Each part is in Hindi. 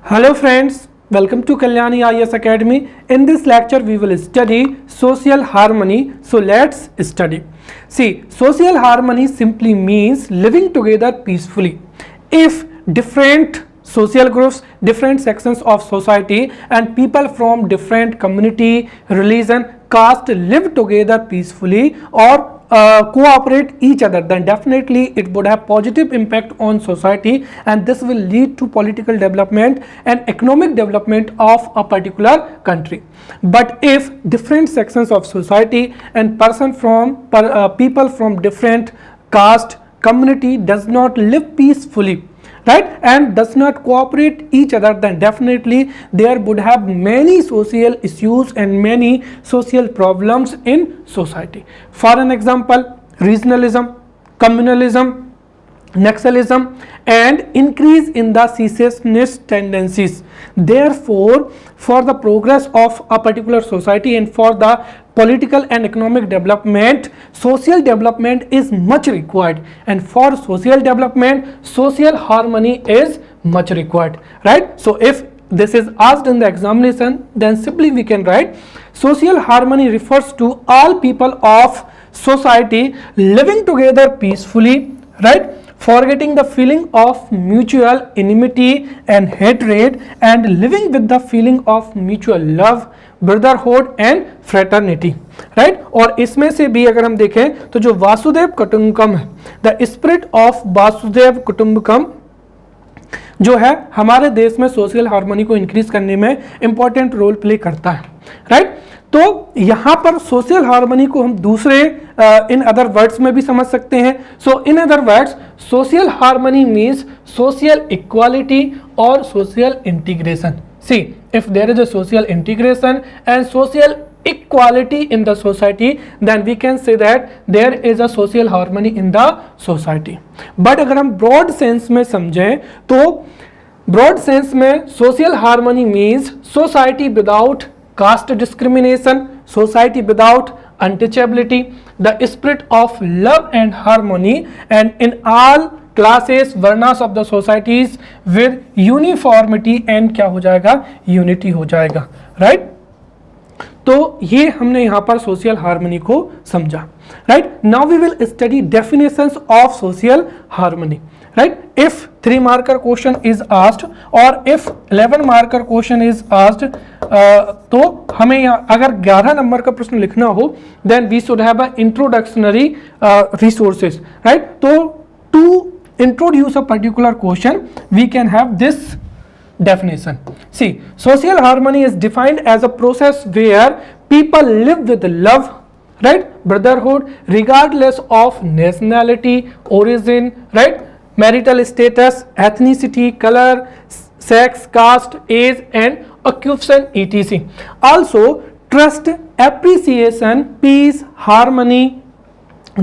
Hello friends, welcome to Kalyani IAS Academy. In this lecture we will study social harmony. So let's study. See, social harmony simply means living together peacefully. If different social groups, different sections of society and people from different community, religion, caste live together peacefully or cooperate each other, then definitely it would have positive impact on society, and this will lead to political development and economic development of a particular country. But if different sections of society and people from different caste community does not live peacefully, right, and does not cooperate each other, then definitely there would have many social issues and many social problems in society. For an example, regionalism, communalism, nationalism and increase in the secessionist tendencies. Therefore, for the progress of a particular society and for the political and economic development, social development is much required, and for social development, social harmony is much required, right? So if this is asked in the examination, then simply we can write social harmony refers to all people of society living together peacefully, right, forgetting the feeling of mutual enmity and hatred and living with the feeling of mutual love, brotherhood and fraternity, right. और इसमें से भी अगर हम देखें तो जो वासुदेव कुटुंबकम है, द स्पिरिट ऑफ वासुदेव कुटुंबकम जो है हमारे देश में सोशल हार्मनी को इंक्रीज करने में इंपॉर्टेंट रोल प्ले करता है, राइट। तो यहां पर सोशल हार्मनी को हम दूसरे इन अदर वर्ड्स में भी समझ सकते हैं। So in other words social harmony means social equality और social integration. See, if there is a social integration and social equality in the society, then we can say that there is a social harmony in the society. But अगर हम broad sense में समझें तो broad sense में social harmony means society without caste discrimination, society without untouchability, the spirit of love and harmony, and in all classes varnas of the societies with uniformity and क्या हो जाएगा, यूनिटी हो जाएगा, राइट। तो ये हमने यहां पर सोशल हार्मनी को समझा, right. Now we will study definitions of social harmony, right. If 3 marker question is asked और if 11 marker question is asked, तो हमें यहाँ अगर 11 नंबर का प्रश्न लिखना हो then we should have a introductory resources, right. तो to introduce a particular question we can have this definition. See, social harmony is defined as a process where people live with love, right, brotherhood regardless of nationality, origin, right, marital status, ethnicity, color, sex, caste, age and occupation etc. Also trust, appreciation, peace, harmony,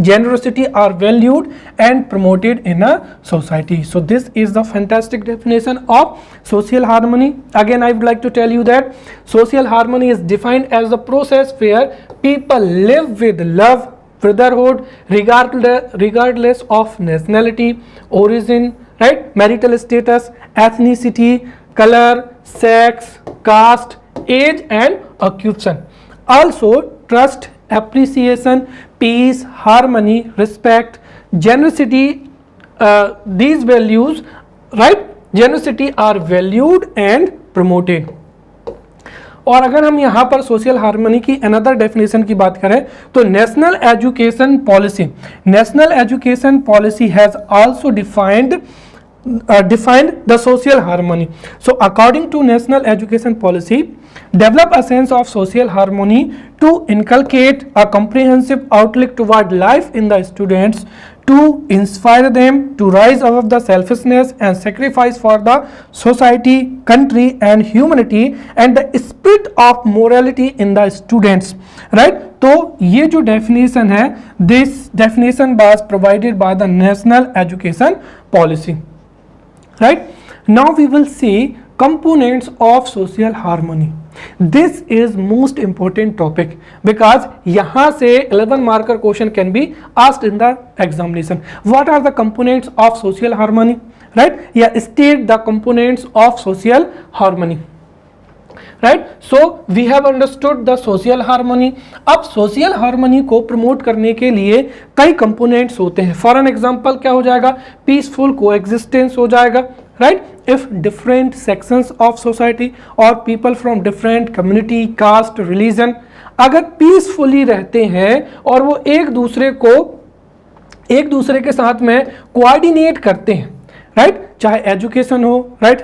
generosity are valued and promoted in a society. So this is the fantastic definition of social harmony. Again, I would like to tell you that social harmony is defined as the process where people live with love, brotherhood regardless of nationality, origin, right, marital status, ethnicity, color, sex, caste, age and occupation. Also trust, appreciation, peace, harmony, respect, generosity, these values, right, generosity are valued and promoted. और अगर हम यहाँ पर सोशल हार्मनी की अनदर डेफिनेशन की बात करें तो national education policy has also defined the social harmony. So according to national education policy, develop a sense of social harmony to inculcate a comprehensive outlook toward life in the students, to inspire them to rise above the selfishness and sacrifice for the society, country and humanity, and the spirit of morality in the students, right. तो ये जो definition है, this definition was provided by the national education policy, right. Now we will see components of social harmony. This is most important topic because यहाँ से 11 marker question can be asked in the examination. What are the components of social harmony? Right, या state the components of social harmony, right. So we have understood the social harmony. अब सोशल हार्मनी को प्रमोट करने के लिए कई कंपोनेंट्स होते हैं। फॉर एन एग्जांपल क्या हो जाएगा, पीसफुल कोएग्जिस्टेंस हो जाएगा, right. If different sections of society और people from different community, caste, religion अगर पीसफुली रहते हैं और वो एक दूसरे के साथ में कोऑर्डिनेट करते हैं, राइट, चाहे एजुकेशन हो, राइट,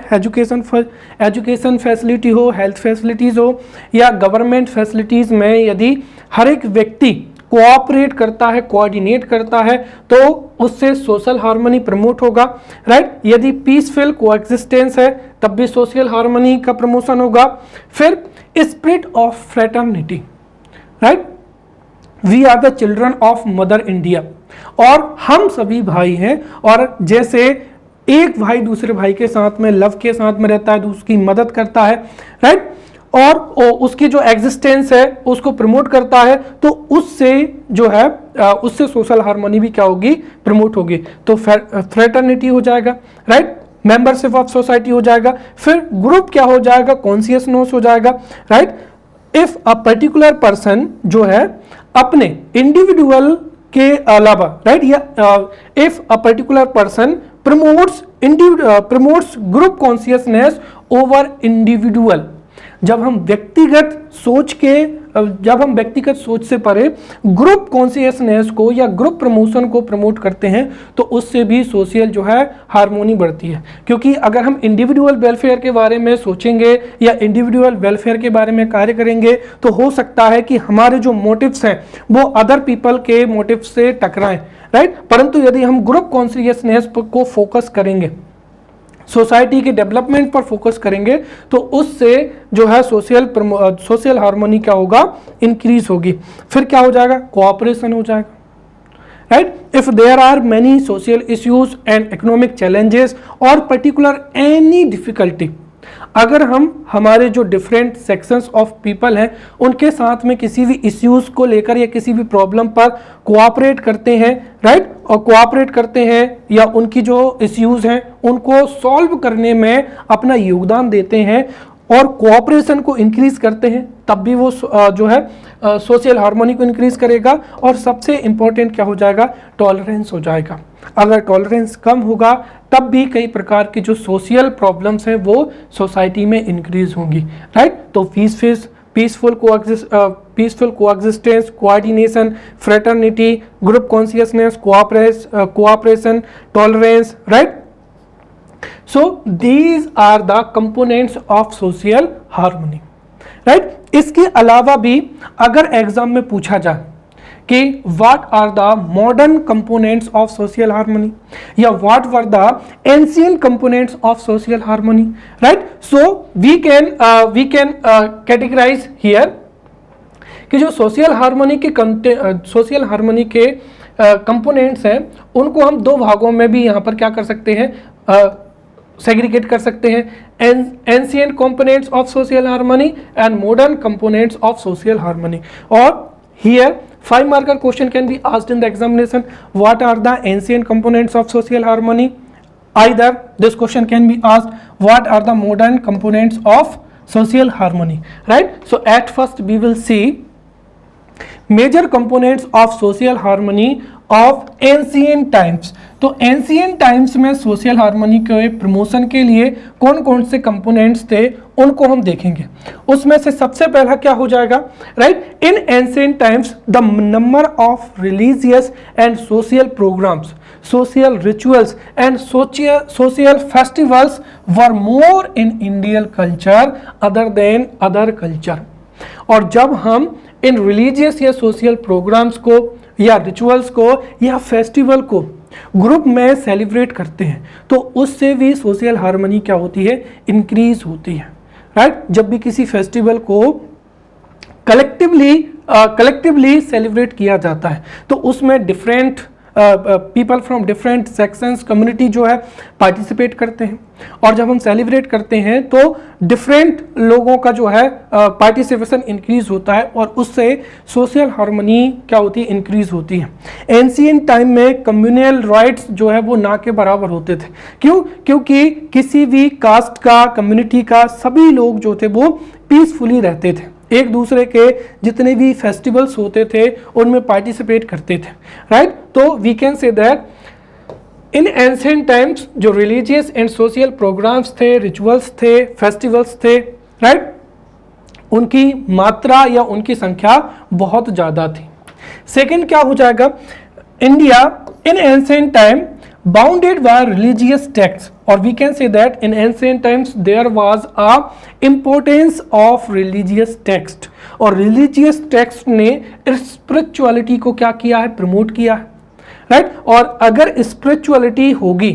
एजुकेशन फैसिलिटी हो, हेल्थ फैसिलिटीज हो, या गवर्नमेंट फैसिलिटीज में यदि हर एक व्यक्ति कोऑपरेट करता है, कोऑर्डिनेट करता है, तो उससे सोशल हार्मनी प्रमोट होगा, राइट। यदि पीसफुल कोएग्जिस्टेंस है तब भी सोशल हार्मनी का प्रमोशन होगा। फिर spirit of fraternity, right, we are the children of mother India, और हम सभी भाई हैं, और जैसे एक भाई दूसरे भाई के साथ में लव के साथ में रहता है, उसकी मदद करता है, राइट, और उसकी जो एग्जिस्टेंस है उसको प्रमोट करता है, तो उससे जो है उससे सोशल हार्मनी भी क्या होगी, प्रमोट होगी। तो फ्रेटर्निटी हो जाएगा, राइट, मेंबरशिप ऑफ सोसाइटी हो जाएगा। फिर ग्रुप क्या हो जाएगा, कॉन्शियसनेस हो जाएगा, right. If a particular person जो है अपने इंडिविजुअल के अलावा, राइट, या if a particular person promotes group consciousness over individual, जब हम व्यक्तिगत सोच से परे ग्रुप कॉन्शियसनेस को या ग्रुप प्रमोशन को प्रमोट करते हैं, तो उससे भी सोशल जो है हार्मोनी बढ़ती है। क्योंकि अगर हम इंडिविजुअल वेलफेयर के बारे में सोचेंगे या इंडिविजुअल वेलफेयर के बारे में कार्य करेंगे, तो हो सकता है कि हमारे जो मोटिव्स हैं वो अदर पीपल के मोटिव्स से टकराएं, राइट। परंतु यदि हम ग्रुप कॉन्शियसनेस को फोकस करेंगे, सोसाइटी के डेवलपमेंट पर फोकस करेंगे, तो उससे जो है सोशल हार्मनी क्या होगा, इंक्रीज होगी। फिर क्या हो जाएगा, कोऑपरेशन हो जाएगा, right. If there are many social issues and economic challenges और पर्टिकुलर एनी डिफिकल्टी, अगर हम हमारे जो डिफरेंट सेक्शंस ऑफ पीपल हैं उनके साथ में किसी भी इश्यूज को लेकर या किसी भी प्रॉब्लम पर कोऑपरेट करते हैं, राइट, और कोऑपरेट करते हैं या उनकी जो इश्यूज हैं उनको सॉल्व करने में अपना योगदान देते हैं और कोऑपरेशन को इंक्रीज करते हैं, तब भी वो जो है सोशल हार्मनी को इंक्रीज करेगा। और सबसे इंपॉर्टेंट क्या हो जाएगा, टॉलरेंस हो जाएगा। अगर टॉलरेंस कम होगा तब भी कई प्रकार की जो सोशल प्रॉब्लम्स हैं वो सोसाइटी में इंक्रीज होंगी, राइट। तो peaceful coexistence, coordination, fraternity, group consciousness, cooperation, tolerance, right. So these are the components of social harmony, right? इसके अलावा भी अगर एग्जाम में पूछा जाए कि what are the modern components of social harmony या what were the ancient components of social harmony, right? So we can categorize here कि जो सोशल हार्मनी के कंपोनेंट्स हैं उनको हम दो भागों में भी यहाँ पर क्या कर सकते हैं, सेग्रीगेट कर सकते हैं। Ancient components of social harmony and modern components of social harmony. और here 5 marker question can be asked in the examination, what are the ancient components of social harmony? Either this question can be asked, what are the modern components of social harmony, right? So at first we will see major components of social harmony of ancient times। तो एंशिएंट टाइम्स में सोशल हार्मनी के प्रमोशन के लिए कौन कौन से कंपोनेंट्स थे उनको हम देखेंगे। उसमें से सबसे पहला क्या हो जाएगा, right, in ancient times the number of religious and social programmes, social rituals and social festivals were more in Indian culture other than other culture. और जब हम इन रिलीजियस या सोशल प्रोग्राम्स को या रिचुअल्स को या फेस्टिवल को ग्रुप में सेलिब्रेट करते हैं, तो उससे भी सोशल हार्मनी क्या होती है, इंक्रीज होती है, राइट। जब भी किसी फेस्टिवल को कलेक्टिवली सेलिब्रेट किया जाता है तो उसमें different people from different sections community जो है पार्टिसिपेट करते हैं। और जब हम सेलिब्रेट करते हैं तो डिफरेंट लोगों का जो है पार्टिसिपेशन इंक्रीज होता है और उससे सोशल हार्मनी क्या होती है, इंक्रीज होती है। एंशिएंट टाइम में कम्युनल राइट्स जो है वो ना के बराबर होते थे। क्यों? क्योंकि किसी भी कास्ट का, कम्युनिटी का सभी लोग जो थे वो पीसफुली रहते थे, एक दूसरे के जितने भी फेस्टिवल्स होते थे उनमें पार्टिसिपेट करते थे, राइट। तो we can say that in ancient times जो रिलीजियस एंड सोशल प्रोग्राम्स थे, रिचुअल्स थे, फेस्टिवल्स थे, राइट, उनकी मात्रा या उनकी संख्या बहुत ज़्यादा थी। सेकंड क्या हो जाएगा, India in ancient time bounded by religious texts, or we can say that in ancient times there was a importance of religious text, और religious text ने spirituality को क्या किया है, प्रमोट किया है, राइट। और अगर spirituality होगी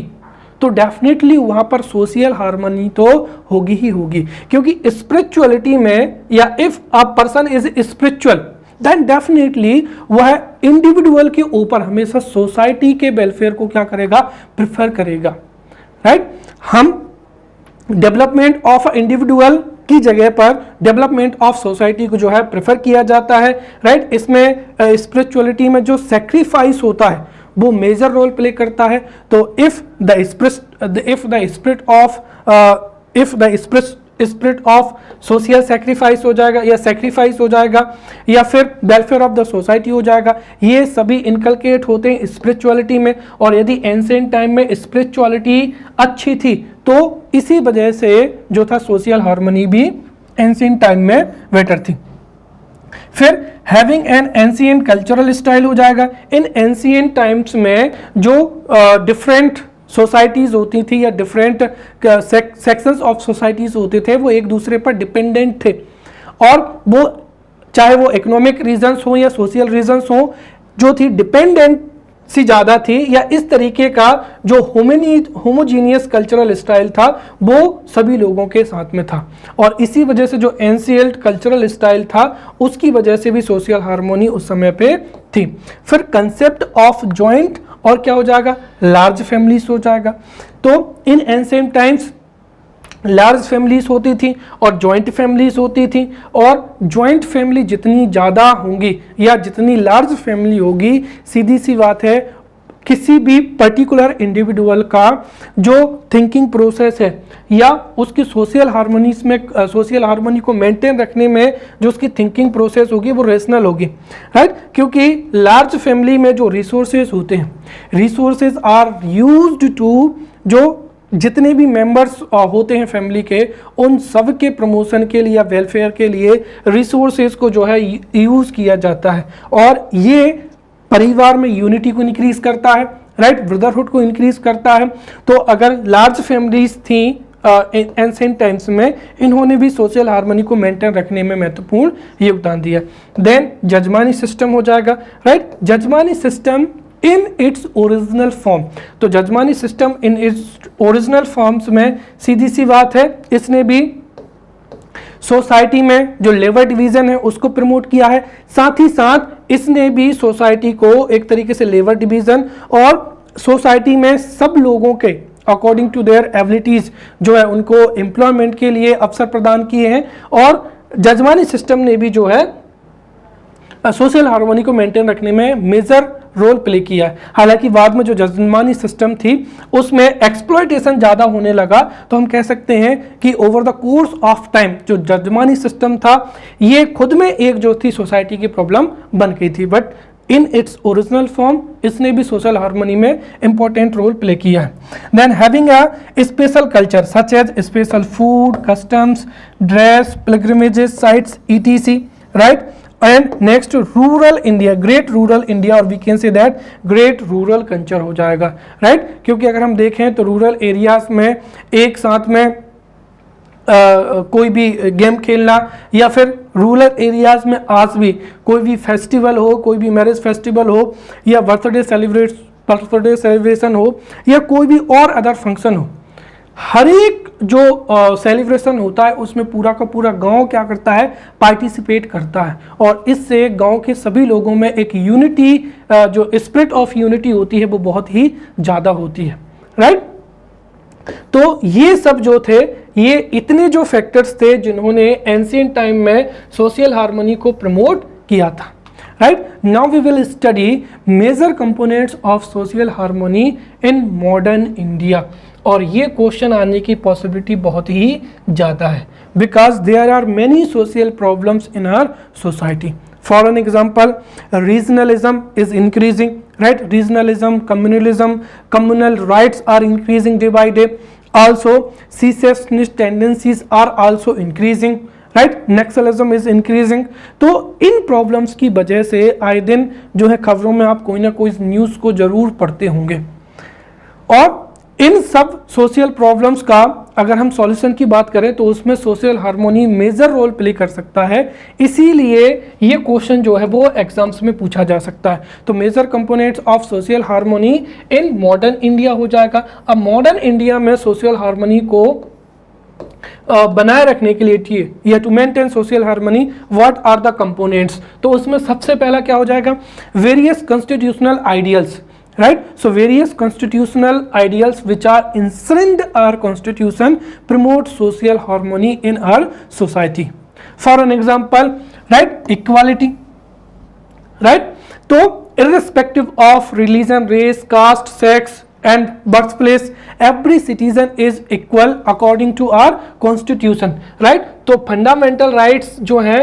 तो डेफिनेटली वहां पर सोशल हार्मनी तो होगी ही होगी, क्योंकि स्पिरिचुअलिटी में या if a person is spiritual then definitely वह इंडिविजुअल के ऊपर हमेशा सोसाइटी के वेलफेयर को क्या करेगा, प्रिफर करेगा, राइट। हम डेवलपमेंट ऑफ इंडिविजुअल की जगह पर डेवलपमेंट ऑफ सोसाइटी को जो है प्रेफर किया जाता है, राइट। इसमें स्पिरिचुअलिटी में जो सेक्रीफाइस होता है वो मेजर रोल प्ले करता है। तो if the spirit of social sacrifice हो जाएगा या सेक्रीफाइस हो जाएगा या फिर वेलफेयर ऑफ द सोसाइटी हो जाएगा, ये सभी इनकलकेट होते हैं स्पिरिचुअलिटी में। और यदि एंशिएंट टाइम में स्पिरिचुअलिटी अच्छी थी तो इसी वजह से जो था सोशल हार्मनी भी एंशिएंट टाइम में बेटर थी। फिर having an ancient cultural style हो जाएगा। इन एंशिएंट टाइम्स में जो डिफरेंट सोसाइटीज़ होती थी या डिफरेंट सेक्शंस ऑफ सोसाइटीज़ होते थे वो एक दूसरे पर डिपेंडेंट थे, और वो चाहे वो इकोनॉमिक रीजंस हो या सोशल रीजंस हो, जो थी डिपेंडेंसी ज़्यादा थी, या इस तरीके का जो होमोजीनियस कल्चरल स्टाइल था वो सभी लोगों के साथ में था। और इसी वजह से जो एंशिएंट कल्चरल स्टाइल था उसकी वजह से भी सोशल हार्मोनी उस समय पे थी। फिर कंसेप्ट ऑफ जॉइंट और क्या हो जाएगा, लार्ज फैमिलीज हो जाएगा। तो इन एंशिएंट टाइम्स लार्ज फैमिलीज होती थी और जॉइंट फैमिलीज होती थी, और जॉइंट फैमिली जितनी ज़्यादा होंगी या जितनी लार्ज फैमिली होगी, सीधी सी बात है किसी भी पर्टिकुलर इंडिविजुअल का जो थिंकिंग प्रोसेस है या उसकी सोशल हार्मनी को मेंटेन रखने में जो उसकी थिंकिंग प्रोसेस होगी वो रेशनल होगी, राइट। क्योंकि लार्ज फैमिली में जो रिसोर्सेज होते हैं, रिसोर्सेज आर यूज्ड टू, जो जितने भी मेंबर्स होते हैं फैमिली के उन सब के प्रमोशन के लिए या वेलफेयर के लिए रिसोर्सेज को जो है यूज़ किया जाता है, और ये परिवार में यूनिटी को इंक्रीज करता है, राइट, ब्रदरहुड को इंक्रीज करता है। तो अगर लार्ज फैमिलीज थी एंशिएंट टाइम्स में, इन्होंने भी सोशल हार्मनी को मेंटेन रखने में महत्वपूर्ण योगदान दिया। देन जजमानी सिस्टम हो जाएगा, right. Jajmani system in its original form, तो jajmani system in its original forms में सीधी सी बात है इसने भी सोसाइटी में जो लेबर डिवीजन है उसको प्रमोट किया है, साथ ही साथ इसने भी सोसाइटी को एक तरीके से लेबर डिवीजन और सोसाइटी में सब लोगों के अकॉर्डिंग टू देयर एबिलिटीज जो है उनको एम्प्लॉयमेंट के लिए अवसर प्रदान किए हैं। और जजमानी सिस्टम ने भी जो है सोशल हार्मनी को मेंटेन रखने में मेजर रोल प्ले किया है। हालांकि बाद में जो जजमानी सिस्टम थी उसमें एक्सप्लॉयटेशन ज़्यादा होने लगा, तो हम कह सकते हैं कि over the course of time जो जजमानी सिस्टम था ये खुद में एक जो थी सोसाइटी की प्रॉब्लम बन गई थी, but in its original form इसने भी सोशल हार्मनी में इंपॉर्टेंट रोल प्ले किया है। Then having a special culture such as special food, customs, dress, pilgrimages sites etc, right. And next rural India, great rural India, और we can say that great rural culture हो जाएगा, राइट। क्योंकि अगर हम देखें तो रूरल एरियाज में एक साथ में कोई भी गेम खेलना या फिर रूरल एरियाज में आज भी कोई भी फेस्टिवल हो, कोई भी मैरिज फेस्टिवल हो या बर्थडे सेलिब्रेशन हो या कोई भी और अदर फंक्शन हो, हर एक जो सेलिब्रेशन होता है उसमें पूरा का पूरा गांव क्या करता है, पार्टिसिपेट करता है, और इससे गांव के सभी लोगों में एक यूनिटी, जो स्पिरिट ऑफ यूनिटी होती है वो बहुत ही ज़्यादा होती है, राइट। तो ये सब जो थे, ये इतने जो फैक्टर्स थे जिन्होंने एंशिएंट टाइम में सोशल हार्मनी को प्रमोट किया था, right. Now we will study major components of social harmony in modern India, और ये क्वेश्चन आने की पॉसिबिलिटी बहुत ही ज़्यादा है, because there are many social problems in our society. For an example, regionalism is increasing, right? Regionalism, communalism, communal rights are increasing day by day. Also, secessionist tendencies are also increasing, right? Nationalism is increasing. तो इन प्रॉब्लम्स की वजह से आए दिन जो है खबरों में आप कोई ना कोई न्यूज़ को जरूर पढ़ते होंगे, और इन सब सोशल प्रॉब्लम्स का अगर हम सॉल्यूशन की बात करें तो उसमें social harmony major role play कर सकता है. इसीलिए ये क्वेश्चन जो है वो एग्जाम्स में पूछा जा सकता है. तो major components of social harmony in modern India हो जाएगा. अब मॉडर्न इंडिया में सोशल हार्मनी को बनाए रखने के लिए या to maintain social harmony what are the components, तो उसमें सबसे पहला क्या हो जाएगा, various constitutional ideals, right? So various constitutional ideals which are enshrined our constitution promote social harmony in our society. For an example, right, equality, right? So irrespective of religion, race, caste, sex and birthplace, every citizen is equal according to our constitution, right? तो फंडामेंटल राइट्स जो हैं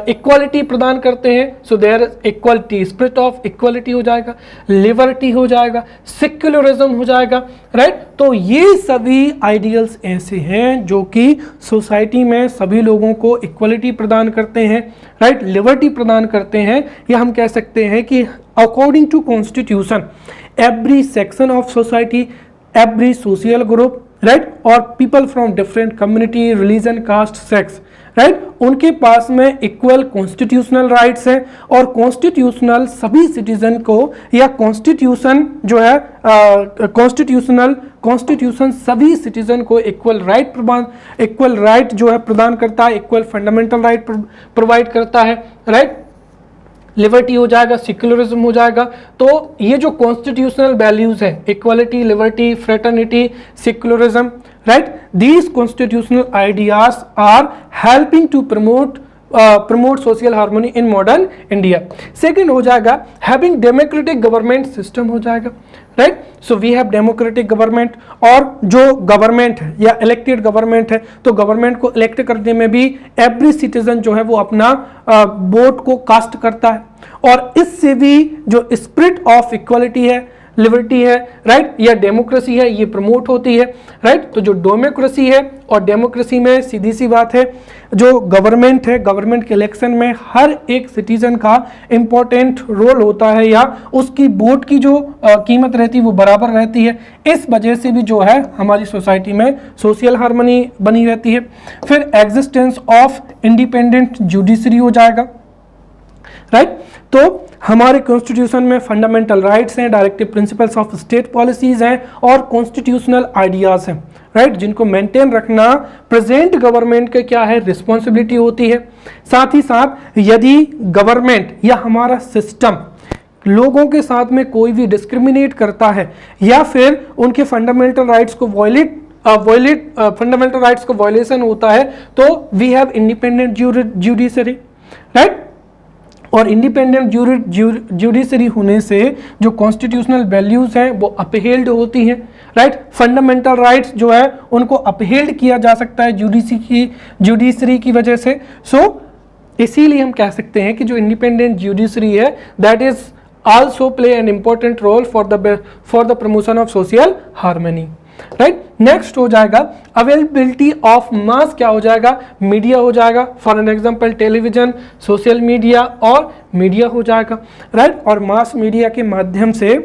इक्वालिटी प्रदान करते हैं. So there equality, spirit of equality हो जाएगा, लिबर्टी हो जाएगा, सेक्युलरिज्म हो जाएगा, राइट. तो ये सभी आइडियल्स ऐसे हैं जो कि सोसाइटी में सभी लोगों को इक्वालिटी प्रदान करते हैं, राइट, लिबर्टी प्रदान करते हैं. या हम कह सकते हैं कि according to constitution every section of society, every social group, right, और people from different community, religion, caste, sex, right, उनके पास में इक्वल कॉन्स्टिट्यूशनल राइट्स हैं. और कॉन्स्टिट्यूशनल सभी सिटीजन को, या कॉन्स्टिट्यूशन जो है कॉन्स्टिट्यूशन सभी सिटीजन को इक्वल राइट जो है प्रदान करता है, इक्वल फंडामेंटल राइट प्रोवाइड करता है, राइट. लिबर्टी हो जाएगा, सेक्युलरिज्म हो जाएगा. तो ये जो कॉन्स्टिट्यूशनल वैल्यूज है, equality, liberty, fraternity, secularism, right, these constitutional ideas are helping to promote social harmony in modern India. Second हो जाएगा हैविंग डेमोक्रेटिक गवर्नमेंट सिस्टम हो जाएगा, right. So we have democratic government, और जो गवर्नमेंट है या इलेक्टेड गवर्नमेंट है, तो गवर्नमेंट को इलेक्ट करने में भी एवरी सिटीजन जो है वो अपना वोट को कास्ट करता है. और इससे भी जो स्पिरिट ऑफ इक्वालिटी है, लिबर्टी है, राइट, या डेमोक्रेसी है, ये प्रमोट होती है, राइट. तो जो डेमोक्रेसी है, और डेमोक्रेसी में सीधी सी बात है, जो गवर्नमेंट है, गवर्नमेंट के इलेक्शन में हर एक सिटीजन का इंपॉर्टेंट रोल होता है, या उसकी वोट की जो कीमत रहती है वो बराबर रहती है. इस वजह से भी जो है हमारी सोसाइटी में सोशल हार्मनी बनी रहती है. फिर एग्जिस्टेंस ऑफ इंडिपेंडेंट जुडिशरी हो जाएगा, राइट. तो हमारे कॉन्स्टिट्यूशन में फंडामेंटल राइट्स हैं, directive principles of state policies हैं, और कॉन्स्टिट्यूशनल आइडियाज हैं, राइट, जिनको मेंटेन रखना प्रेजेंट गवर्नमेंट के क्या है, रिस्पॉन्सिबिलिटी होती है. साथ ही साथ यदि गवर्नमेंट या हमारा सिस्टम लोगों के साथ में कोई भी डिस्क्रिमिनेट करता है, या फिर उनके फंडामेंटल राइट्स को फंडामेंटल राइट्स को वायलेशन होता है, तो we have independent judiciary, right. और इंडिपेंडेंट जुडिशरी होने से जो कॉन्स्टिट्यूशनल वैल्यूज हैं वो अपहेल्ड होती हैं, राइट. फंडामेंटल राइट्स जो है उनको अपहेल्ड किया जा सकता है जुडिशरी की वजह से. सो इसीलिए हम कह सकते हैं कि जो इंडिपेंडेंट जुडिशरी है that is also play an important role for the promotion of social harmony, right. Next हो जाएगा अवेलेबिलिटी ऑफ मास, क्या हो जाएगा, मीडिया हो जाएगा. For an example television, social media और मीडिया हो जाएगा, राइट. और मास मीडिया के माध्यम से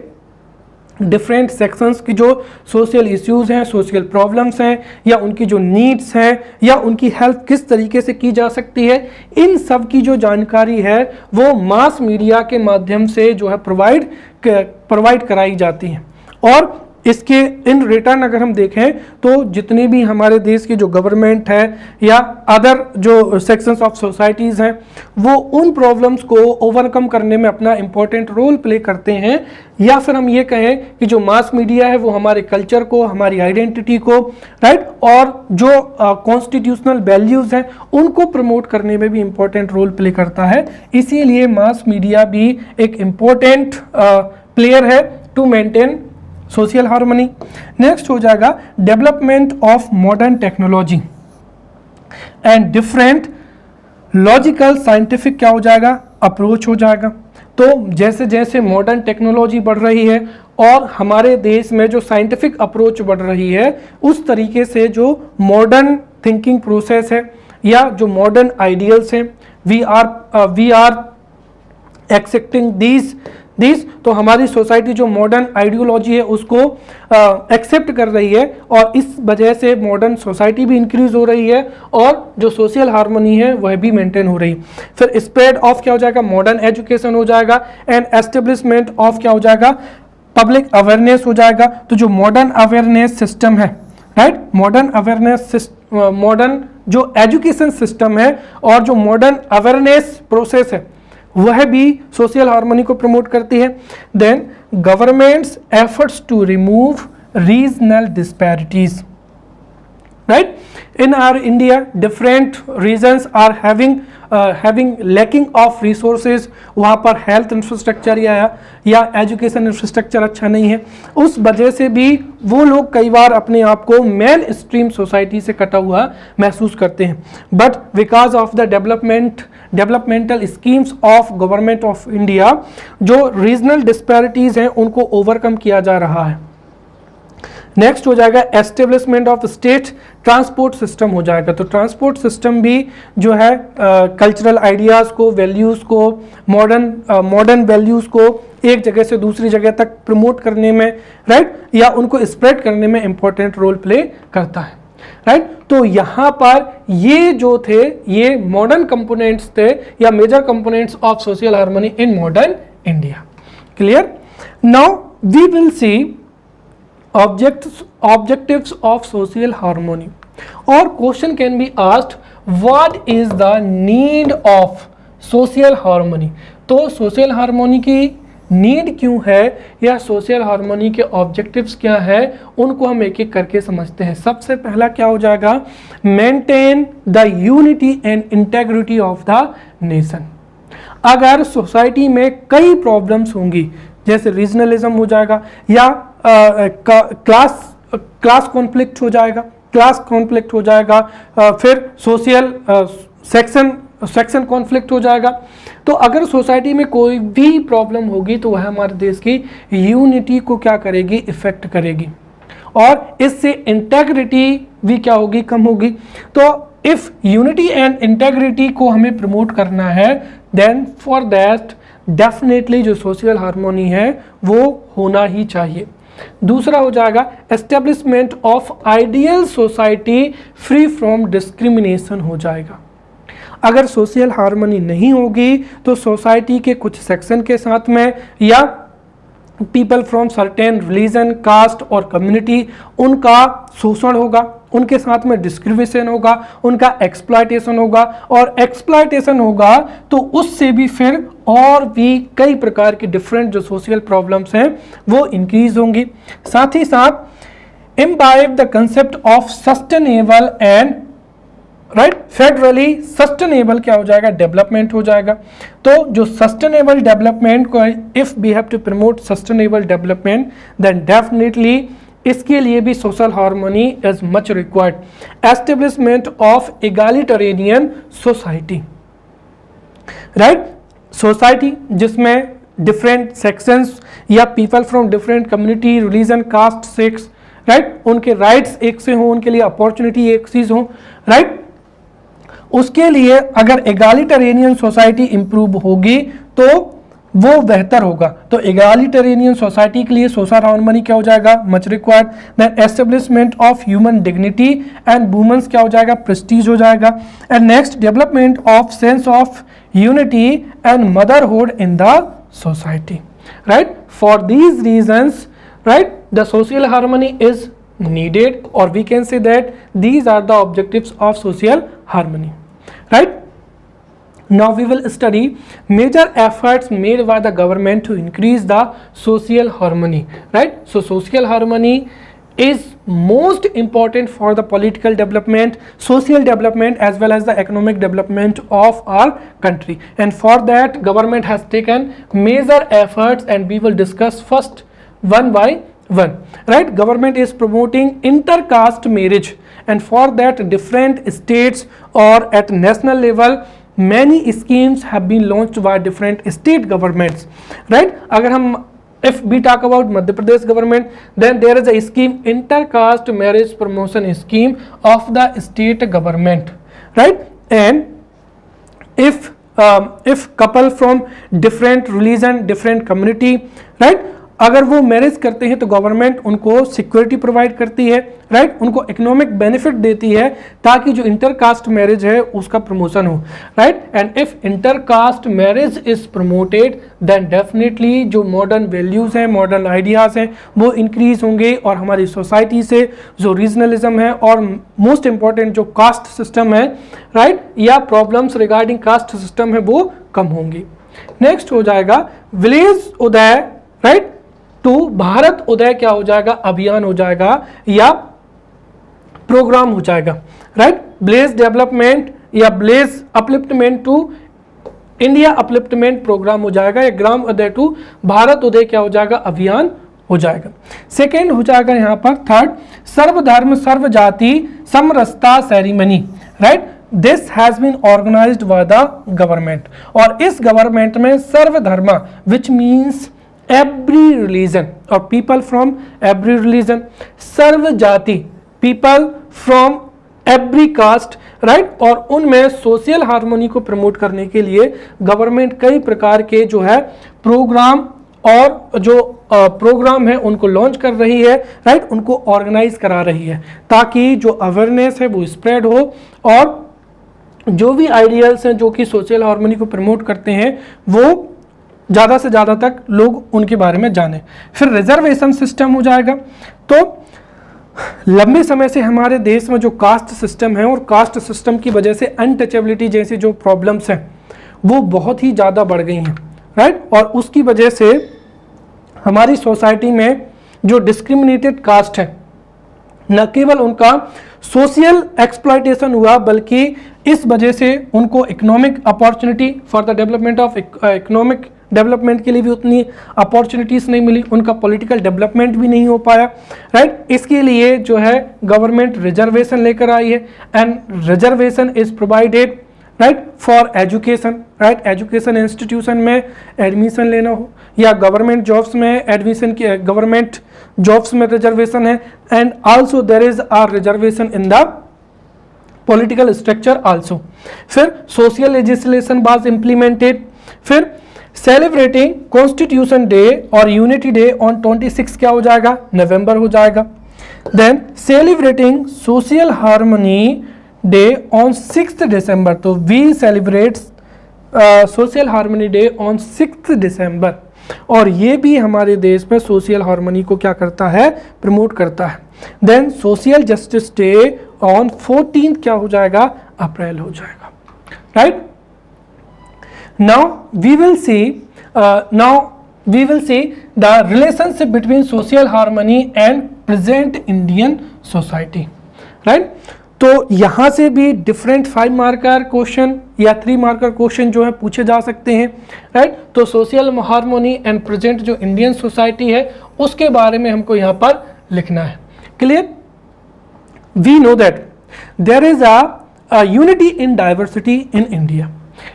डिफरेंट सेक्शंस की जो सोशल इश्यूज हैं, सोशल प्रॉब्लम्स हैं, या उनकी जो नीड्स हैं, या उनकी हेल्प किस तरीके से की जा सकती है, इन सब की जो जानकारी है वो मास मीडिया के माध्यम से जो है प्रोवाइड कराई जाती है. और इसके इन रिटर्न अगर हम देखें तो जितने भी हमारे देश की जो गवर्नमेंट है या अदर जो सेक्शंस ऑफ सोसाइटीज़ हैं वो उन प्रॉब्लम्स को ओवरकम करने में अपना इम्पोर्टेंट रोल प्ले करते हैं, या फिर हम ये कहें कि जो मास मीडिया है वो हमारे कल्चर को, हमारी आइडेंटिटी को, राइट, और जो कॉन्स्टिट्यूशनल वैल्यूज़ हैं उनको प्रमोट करने में भी इम्पोर्टेंट रोल प्ले करता है। इसीलिए मास मीडिया भी एक इम्पोर्टेंट प्लेयर है to maintain social harmony. Next हो जाएगा development of modern technology and different logical scientific क्या हो जाएगा, अप्रोच हो जाएगा। तो जैसे जैसे मॉडर्न टेक्नोलॉजी बढ़ रही है और हमारे देश में जो साइंटिफिक अप्रोच बढ़ रही है, उस तरीके से जो मॉडर्न थिंकिंग प्रोसेस है या जो मॉडर्न आइडियल्स हैं, वी आर एक्सेप्टिंग दीज, तो हमारी सोसाइटी जो मॉडर्न आइडियोलॉजी है उसको एक्सेप्ट कर रही है और इस वजह से मॉडर्न सोसाइटी भी इंक्रीज हो रही है और जो सोशल हार्मनी है वह भी मेंटेन हो रही है। फिर स्प्रेड ऑफ क्या हो जाएगा, मॉडर्न एजुकेशन हो जाएगा एंड एस्टेब्लिशमेंट ऑफ क्या हो जाएगा, पब्लिक अवेयरनेस हो जाएगा। तो जो मॉडर्न अवेयरनेस सिस्टम है, राइट, मॉडर्न जो एजुकेशन सिस्टम है और जो मॉडर्न अवेयरनेस प्रोसेस है वह भी सोशल हार्मनी को प्रमोट करती है। Then governments efforts to remove regional disparities, right, in our India different regions are having lacking of resources, वहाँ पर हेल्थ इंफ्रास्ट्रक्चर या एजुकेशन इंफ्रास्ट्रक्चर अच्छा नहीं है, उस वजह से भी वो लोग कई बार अपने आप को मेन स्ट्रीम सोसाइटी से कटा हुआ महसूस करते हैं। But because of the developmental schemes of government of India जो रीजनल डिस्पैरिटीज़ हैं उनको ओवरकम किया जा रहा है। नेक्स्ट हो जाएगा establishment of state transport system हो जाएगा। तो ट्रांसपोर्ट सिस्टम भी जो है कल्चरल आइडियाज़ को, वैल्यूज़ को, मॉडर्न वैल्यूज़ को एक जगह से दूसरी जगह तक प्रमोट करने में, राइट, या उनको स्प्रेड करने में इंपॉर्टेंट रोल प्ले करता है, राइट। तो यहाँ पर ये जो थे ये मॉडर्न कंपोनेंट्स थे या major components of social harmony in modern India. Clear? Now we will see objectives of social harmony, or question can be asked what is the need of social harmony। तो social harmony की नीड क्यों है या सोशल हार्मनी के ऑब्जेक्टिव्स क्या है, उनको हम एक एक करके समझते हैं। सबसे पहला क्या हो जाएगा, maintain the unity and integrity of the nation. अगर सोसाइटी में कई प्रॉब्लम्स होंगी जैसे रीजनलिज्म हो जाएगा या क्लास कॉन्फ्लिक्ट हो जाएगा, फिर सोशल सेक्शन कॉन्फ्लिक्ट हो जाएगा। तो अगर सोसाइटी में कोई भी प्रॉब्लम होगी तो वह हमारे देश की यूनिटी को क्या करेगी, इफेक्ट करेगी और इससे इंटेग्रिटी भी क्या होगी, कम होगी। तो इफ यूनिटी एंड इंटेग्रिटी को हमें प्रमोट करना है देन फॉर दैट डेफिनेटली जो सोशल हार्मोनी है वो होना ही चाहिए। दूसरा हो जाएगा establishment of ideal society free from discrimination हो जाएगा। अगर सोशल हार्मनी नहीं होगी तो सोसाइटी के कुछ सेक्शन के साथ में या people from certain religion, caste और कम्युनिटी, उनका शोषण होगा, उनके साथ में डिस्क्रिमिनेशन होगा, उनका एक्सप्लॉयटेशन होगा और एक्सप्लॉयटेशन होगा तो उससे भी फिर और भी कई प्रकार की डिफरेंट जो सोशल प्रॉब्लम्स हैं वो इंक्रीज होंगी। साथ ही साथ imbibe the concept of sustainable and right federally sustainable क्या हो जाएगा, डेवलपमेंट हो जाएगा। तो जो सस्टेनेबल डेवलपमेंट को if we have to promote sustainable development then definitely इसके लिए भी social harmony is much required. Establishment of egalitarian society, right, society जिसमें डिफरेंट सेक्शंस या people from different community, religion, caste, sex, right, उनके राइट्स एक से हों, उनके लिए अपॉर्चुनिटी एक चीज हो, राइट। उसके लिए अगर एगालिटेरियन सोसाइटी इंप्रूव होगी तो वो बेहतर होगा। तो एगालिटेरियन सोसाइटी के लिए सोशल हार्मनी क्या हो जाएगा, much required. Then establishment of human dignity and women's क्या हो जाएगा, प्रेस्टीज हो जाएगा। And next development of sense of unity and motherhood in the society, right. For these reasons, right? The social harmony is needed, or we can say that these are the objectives of social harmony, right? Now we will study major efforts made by the government to increase the social harmony, right? So social harmony is most important for the political development, social development, as well as the economic development of our country, and for that government has taken major efforts, and we will discuss first one by one, right? Government is promoting intercaste marriage, and for that different states or at national level many schemes have been launched by different state governments, right? अगर हम if we talk about Madhya Pradesh government, then there is a scheme, intercaste marriage promotion scheme of the state government, right? And if couple from different religion, different community, right, अगर वो मैरिज करते हैं तो गवर्नमेंट उनको सिक्योरिटी प्रोवाइड करती है, राइट? उनको इकोनॉमिक बेनिफिट देती है ताकि जो इंटरकास्ट मैरिज है उसका प्रमोशन हो, right? And if intercaste marriage is promoted then definitely जो मॉडर्न वैल्यूज़ हैं, मॉडर्न आइडियाज़ हैं वो इंक्रीज होंगे, और हमारी सोसाइटी से जो रीजनलिज्म है और मोस्ट इंपॉर्टेंट जो कास्ट सिस्टम है, राइट, या प्रॉब्लम्स रिगार्डिंग कास्ट सिस्टम है वो कम होंगी। नेक्स्ट हो जाएगा विलेज उदय, राइट, तो भारत उदय क्या हो जाएगा? अभियान हो जाएगा या प्रोग्राम हो जाएगा, राइट? ब्लेज डेवलपमेंट या ब्लेज upliftment to India upliftment programme हो जाएगा, या ग्राम उदय टू भारत उदय क्या हो जाएगा? अभियान हो जाएगा। सेकेंड हो जाएगा यहाँ पर थर्ड, सर्वधर्म सर्व जाति समरसता ceremony, right? This has been organised by the government, और इस गवर्नमेंट में सर्वधर्म which means every religion or people from every religion, सर्व जाति people from every caste, right? और उनमें सोशल हार्मोनी को प्रमोट करने के लिए गवर्नमेंट कई प्रकार के जो है प्रोग्राम और जो प्रोग्राम है उनको लॉन्च कर रही है, राइट? उनको ऑर्गेनाइज करा रही है ताकि जो अवेयरनेस है वो स्प्रेड हो, और जो भी आइडियल्स हैं जो कि सोशल हार्मोनी को प्रमोट करते हैं वो ज़्यादा से ज़्यादा तक लोग उनके बारे में जाने। फिर रिजर्वेशन सिस्टम हो जाएगा। तो लंबे समय से हमारे देश में जो कास्ट सिस्टम है और कास्ट सिस्टम की वजह से अनटचेबिलिटी जैसी जो प्रॉब्लम्स हैं वो बहुत ही ज़्यादा बढ़ गई हैं, राइट? और उसकी वजह से हमारी सोसाइटी में जो डिस्क्रिमिनेटेड कास्ट है न केवल उनका सोशल एक्सप्लॉयटेशन हुआ बल्कि इस वजह से उनको economic opportunity for the development of economic development के लिए भी उतनी अपॉर्चुनिटीज़ नहीं मिली, उनका पॉलिटिकल डेवलपमेंट भी नहीं हो पाया, राइट? इसके लिए जो है गवर्नमेंट रिजर्वेशन लेकर आई है, and reservation is provided, right, for education, right? Education institution में एडमिशन लेना हो या गवर्नमेंट जॉब्स में एडमिशन की, गवर्नमेंट जॉब्स में रिजर्वेशन है, and also there is a reservation in the political structure also. फिर सोशल लेजिस्लेशन वाज इम्प्लीमेंटेड। फिर सेलिब्रेटिंग कॉन्स्टिट्यूशन डे और यूनिटी डे ऑन 26 क्या हो जाएगा? नवंबर हो जाएगा। Then celebrating social harmony day on 6 December, तो we celebrate social harmony day on 6 दिसंबर, और ये भी हमारे देश में सोशल हार्मनी को क्या करता है? प्रमोट करता है। Then social justice day on 14 क्या हो जाएगा? अप्रैल हो जाएगा, right? Now we will see the relationship between social harmony and present Indian society, right? तो यहाँ से भी डिफरेंट 5 मार्कर क्वेश्चन या 3 मार्कर क्वेश्चन जो है पूछे जा सकते हैं, राइट? तो सोशल हार्मोनी एंड प्रेजेंट जो इंडियन सोसाइटी है उसके बारे में हमको यहाँ पर लिखना है। Clear? We know that there is a unity in diversity in India.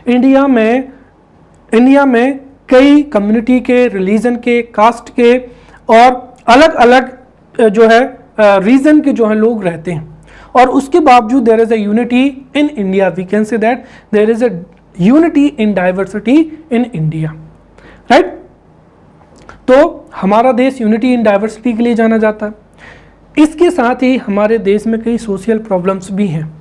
India में कई कम्युनिटी के, रिलीजन के, कास्ट के और अलग अलग जो है रीजन के जो है लोग रहते हैं, और उसके बावजूद there is a unity in India. We can say that there is a unity in diversity in India, right? तो हमारा देश यूनिटी इन डाइवर्सिटी के लिए जाना जाता है। इसके साथ ही हमारे देश में कई सोशल प्रॉब्लम्स भी हैं।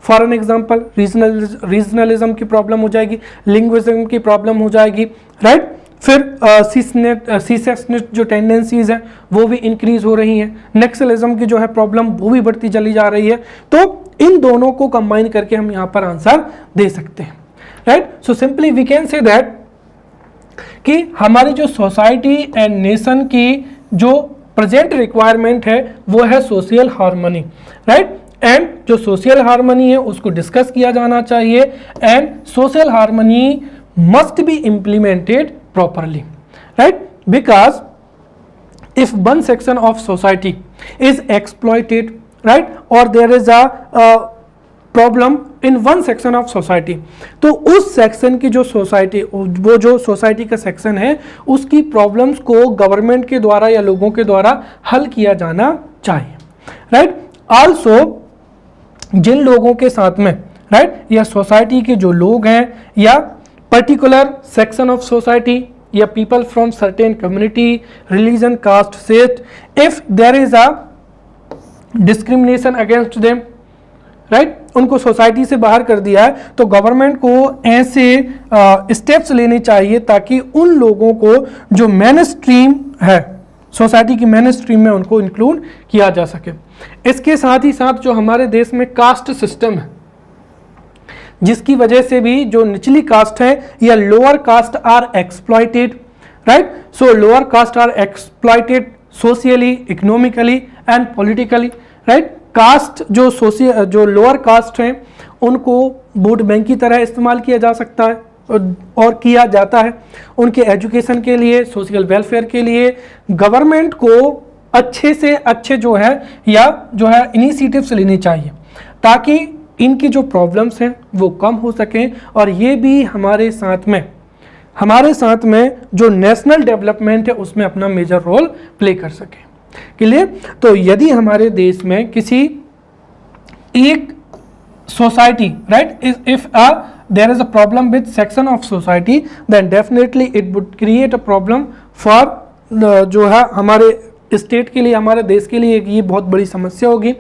फॉर एन एग्जाम्पल रीजनलिज्म की प्रॉब्लम हो जाएगी, लिंग्विज्म की प्रॉब्लम हो जाएगी, राइट? फिर सीसेसनेट जो टेंडेंसीज हैं वो भी इंक्रीज हो रही हैं, नक्सलिज्म की जो है प्रॉब्लम वो भी बढ़ती चली जा रही है। तो इन दोनों को कंबाइन करके हम यहाँ पर आंसर दे सकते हैं, right. So simply we can say that कि हमारी जो सोसाइटी एंड नेशन की जो प्रेजेंट रिक्वायरमेंट है वो है सोशल हार्मनी, राइट। एंड जो सोशल हार्मनी है उसको डिस्कस किया जाना चाहिए and social harmony must be implemented properly, right? Because if one section of society is exploited, right, or there is a problem in one section of society, तो उस सेक्शन की जो सोसाइटी, वो जो सोसाइटी का सेक्शन है उसकी प्रॉब्लम्स को गवर्नमेंट के द्वारा या लोगों के द्वारा हल किया जाना चाहिए, राइट। आल्सो जिन लोगों के साथ में, राइट, या सोसाइटी के जो लोग हैं या पर्टिकुलर सेक्शन ऑफ सोसाइटी या people from certain community, religion, caste, sect, if there is a discrimination against them, right, उनको सोसाइटी से बाहर कर दिया है, तो गवर्नमेंट को ऐसे स्टेप्स लेने चाहिए ताकि उन लोगों को जो मेन स्ट्रीम है, सोसाइटी की मेन स्ट्रीम में उनको इंक्लूड किया जा सके। इसके साथ ही साथ जो हमारे देश में कास्ट सिस्टम है जिसकी वजह से भी जो निचली कास्ट है या lower caste are exploited, right. So lower caste are exploited socially, economically and politically, right. Caste जो लोअर कास्ट हैं उनको वोट बैंक की तरह इस्तेमाल किया जा सकता है और किया जाता है उनके एजुकेशन के लिए, सोशल वेलफेयर के लिए। गवर्नमेंट को अच्छे से अच्छे जो है इनिशिएटिव्स लेने चाहिए ताकि इनकी जो प्रॉब्लम्स हैं वो कम हो सकें और ये भी हमारे साथ में जो नेशनल डेवलपमेंट है उसमें अपना मेजर रोल प्ले कर सकें। क्लियर? तो यदि हमारे देश में किसी एक society, right, if there is a problem with section of society then definitely it would create a problem for जो है हमारे स्टेट के लिए, हमारे देश के लिए ये बहुत बड़ी समस्या होगी।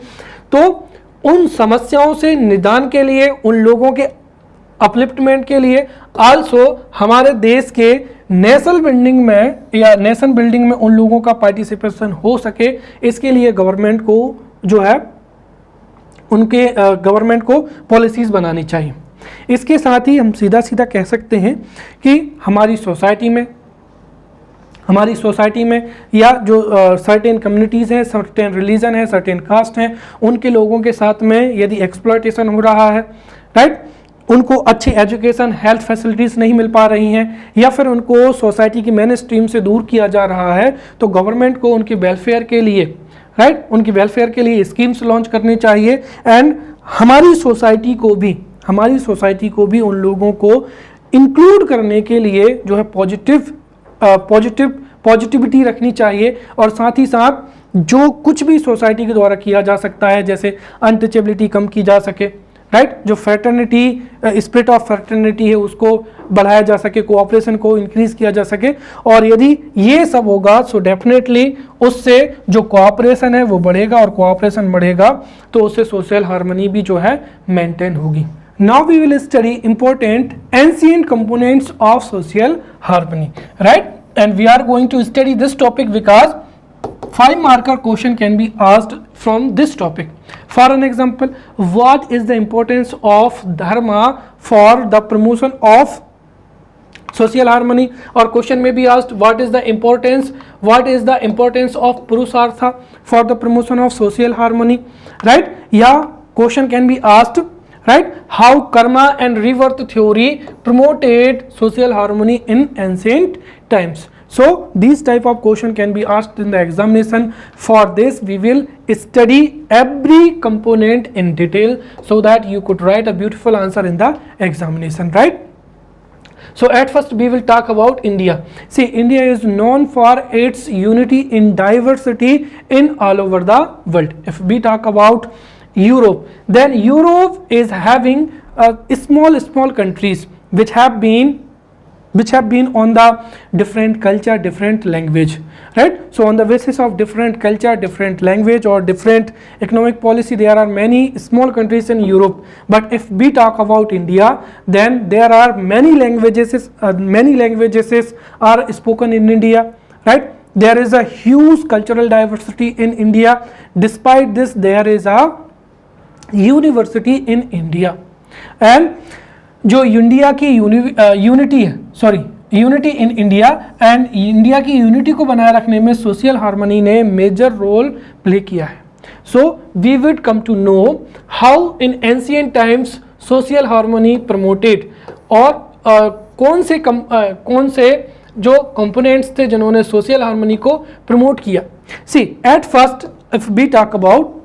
तो उन समस्याओं से निदान के लिए, उन लोगों के अपलिफ्टमेंट के लिए, आल्सो हमारे देश के नेशनल बिल्डिंग में उन लोगों का पार्टिसिपेशन हो सके, इसके लिए गवर्नमेंट को जो है गवर्नमेंट को पॉलिसीज बनानी चाहिए। इसके साथ ही हम सीधा सीधा कह सकते हैं कि हमारी सोसाइटी में या जो सर्टेन कम्युनिटीज़ हैं, सर्टेन रिलीजन है, सर्टेन कास्ट हैं, उनके लोगों के साथ में यदि एक्सप्लॉयटेशन हो रहा है, राइट, उनको अच्छी एजुकेशन, हेल्थ फैसिलिटीज़ नहीं मिल पा रही हैं या फिर उनको सोसाइटी की मेन स्ट्रीम से दूर किया जा रहा है, तो गवर्नमेंट को उनके वेलफेयर के लिए, राइट, उनकी वेलफेयर के लिए स्कीम्स लॉन्च करनी चाहिए। एंड हमारी सोसाइटी को भी उन लोगों को इंक्लूड करने के लिए जो है पॉजिटिविटी रखनी चाहिए और साथ ही साथ जो कुछ भी सोसाइटी के द्वारा किया जा सकता है, जैसे अनटचेबिलिटी कम की जा सके, राइट, जो फ्रेटर्निटी, स्पिरिट ऑफ फ्रेटर्निटी है उसको बढ़ाया जा सके, कोऑपरेशन को इंक्रीज किया जा सके। और यदि ये सब होगा सो डेफिनेटली उससे जो कोऑपरेशन है वो बढ़ेगा और कोऑपरेशन बढ़ेगा तो उससे सोशल हार्मनी भी जो है मेंटेन होगी। Now we will study important ancient components of social harmony, right? And we are going to study this topic because 5-marker question can be asked from this topic. For an example, what is the importance of dharma for the promotion of social harmony? Or question may be asked, what is the importance of purushartha for the promotion of social harmony, right? Yeah, question can be asked, right, how karma and rebirth theory promoted social harmony in ancient times. So these type of question can be asked in the examination. For this we will study every component in detail so that you could write a beautiful answer in the examination, right? So at first we will talk about India. See, India is known for its unity in diversity in all over the world. If we talk about Europe, then Europe is having small countries which have been which have been on the different culture, different language, right? So on the basis of different culture, different language or different economic policy, there are many small countries in Europe. But if we talk about India, then there are many languages are spoken in India, right? There is a huge cultural diversity in India. Despite this, there is a university in India. And जो इंडिया की यूनिटी है, unity in India, and India की यूनिटी को बनाए रखने में सोशल हार्मनी ने मेजर रोल प्ले किया है. So we will come to know how in ancient times social harmony promoted, और कौन से जो कंपोनेंट्स थे जिन्होंने सोशल हार्मनी को प्रमोट किया. See at first if we talk about,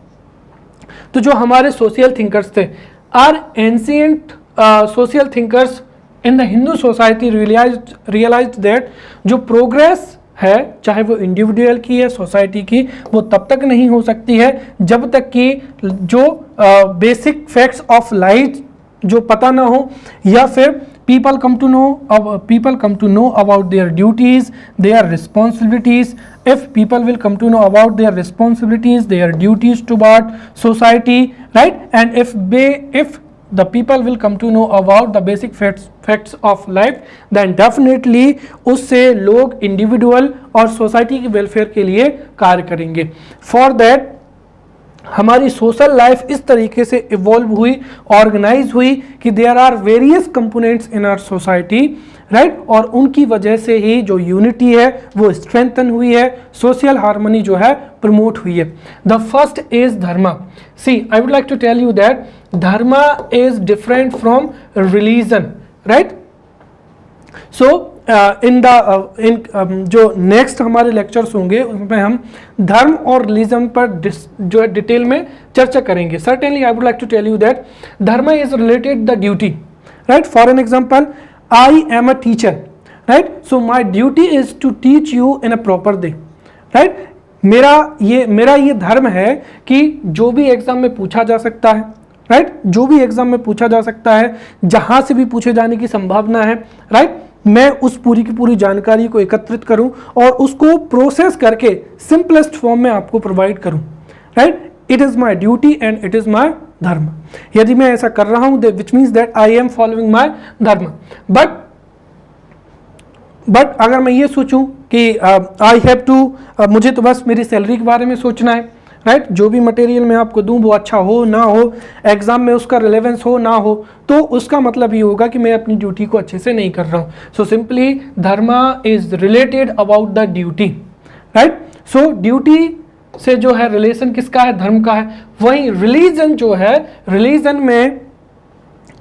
तो जो हमारे सोशल थिंकर्स थे, are ancient social thinkers in the Hindu society realized that जो progress है, चाहे वो इंडिविजुअल की है, सोसाइटी की, वो तब तक नहीं हो सकती है जब तक कि जो बेसिक फैक्ट्स ऑफ लाइफ जो पता ना हो, या फिर people come to know about their duties, their responsibilities. If people will come to know about their responsibilities, their duties toward society, right? And if the people will come to know about the basic facts of life, then definitely उससे लोग इंडिविजुअल और सोसाइटी की वेलफेयर के लिए कार्य करेंगे. फॉर दैट हमारी सोशल लाइफ इस तरीके से इवॉल्व हुई, ऑर्गेनाइज हुई कि there are various components in our society, right? और उनकी वजह से ही जो यूनिटी है वो स्ट्रेंथन हुई है, सोशल हार्मनी जो है प्रमोट हुई है. The first is dharma. See I would like to tell you that dharma is different from religion, right? So जो नेक्स्ट हमारे लेक्चर्स होंगे उसमें हम धर्म और रिलीजन पर जो है डिटेल में चर्चा करेंगे. Certainly I would like to tell you that dharma is related the duty, right? For an example, I am a teacher, right? So my duty is to teach you in a proper day, right? मेरा ये धर्म है कि जो भी एग्जाम में पूछा जा सकता है, राइट? जो भी एग्जाम में पूछा जा सकता है, जहां से भी पूछे जाने की संभावना है, राइट? मैं उस पूरी की पूरी जानकारी को एकत्रित करूं और उसको प्रोसेस करके सिंपलेस्ट फॉर्म में आपको प्रोवाइड करूं, right? It is my duty and it is my धर्म. यदि मैं ऐसा कर रहा हूं, विच means that I am following my धर्म. बट अगर मैं ये सोचूं कि आई हैव टू, मुझे तो बस मेरी सैलरी के बारे में सोचना है, राइट? जो भी मटेरियल मैं आपको दूं वो अच्छा हो ना हो, एग्जाम में उसका रिलेवेंस हो ना हो, तो उसका मतलब ये होगा कि मैं अपनी ड्यूटी को अच्छे से नहीं कर रहा हूं. So simply Dharma is related about the duty, right? So duty से जो है रिलेशन किसका है? धर्म का है. वहीं रिलीजन जो है, रिलीजन में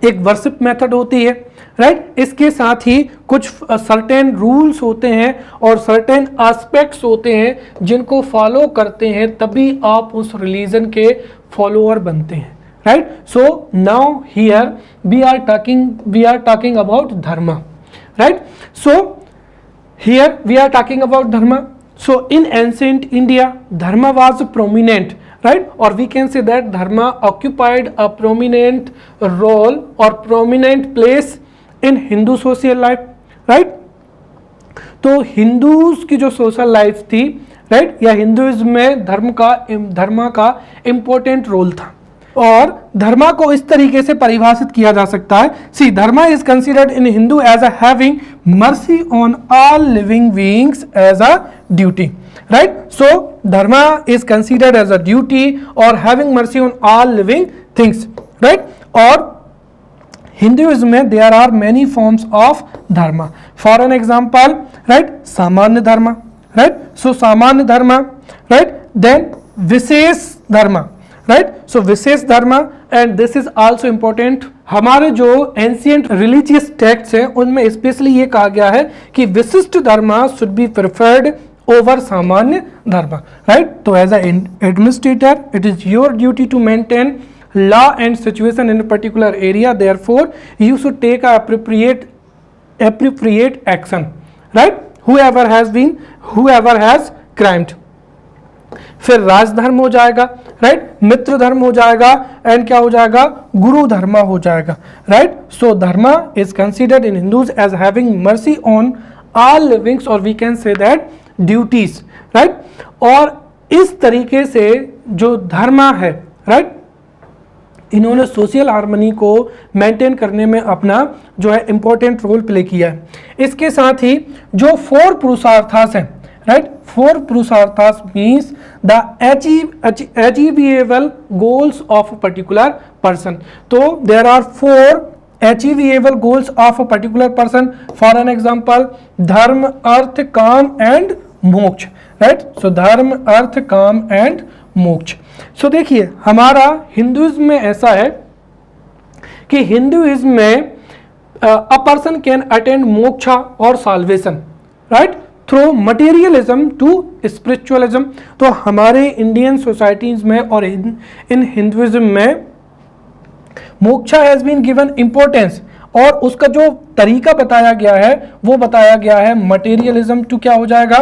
एक वर्शिप मेथड होती है, राइट? इसके साथ ही कुछ सर्टेन रूल्स होते हैं और सर्टेन एस्पेक्ट्स होते हैं जिनको फॉलो करते हैं तभी आप उस रिलीजन के फॉलोअर बनते हैं, right? So now here we are talking about dharma, right? So here we are talking about dharma. So in ancient India, dharma was prominent, right? Or we can say that dharma occupied a prominent role or prominent place in Hindu social life, right? तो हिंदूज की जो सोशल लाइफ थी, राइट, या हिंदुइज्म में धर्म का इम्पोर्टेंट रोल था. और धर्मा को इस तरीके से परिभाषित किया जा सकता है. See dharma is considered in Hindu as a having mercy on all living beings as a duty, right? So dharma is considered as a duty और having mercy on all living things, right? और हिंदुइज्म में there are many forms of dharma. For an example, right, सामान्य धर्मा, राइट? सो सामान्य धर्मा, राइट? देन विशेष धर्मा, राइट? सो विशेष dharma, and this is also important. हमारे जो एंशिएंट रिलीजियस टेक्स्ट हैं उनमें स्पेशली ये कहा गया है कि विशिष्ट dharma should be preferred over सामान्य धर्मा, राइट? तो as an administrator it is your duty to maintain law and situation in a particular area, therefore you should take a appropriate action, right? whoever has crimed. फिर राजधर्म हो जाएगा, राइट, मित्र धर्म हो जाएगा एंड क्या हो जाएगा, गुरु धर्म हो जाएगा, right. So dharma is considered in Hindus as having mercy on all livings, और we can say that duties, right. और इस तरीके से जो धर्म है, राइट, इन्होंने सोशल हार्मनी को मेंटेन करने में अपना जो है इंपॉर्टेंट रोल प्ले किया है। इसके साथ ही जो 4 पुरुषार्थास हैं, राइट, 4 पुरुषार्थास means the achievable goals of a particular person. तो there are 4 achievable goals of a particular person. For an example, dharma, arth, काम and मोक्ष, राइट। सो धर्म, अर्थ, काम एंड मोक्ष। सो देखिए हमारा हिंदुइज्म में ऐसा है कि हिंदुइज्म में a person can attend moksha और salvation, right, through materialism to spiritualism. तो हमारे इंडियन सोसाइटीज में और इन हिंदुइज्म में moksha has been given importance, और उसका जो तरीका बताया गया है वो बताया गया है मटेरियलिज्म टू क्या हो जाएगा,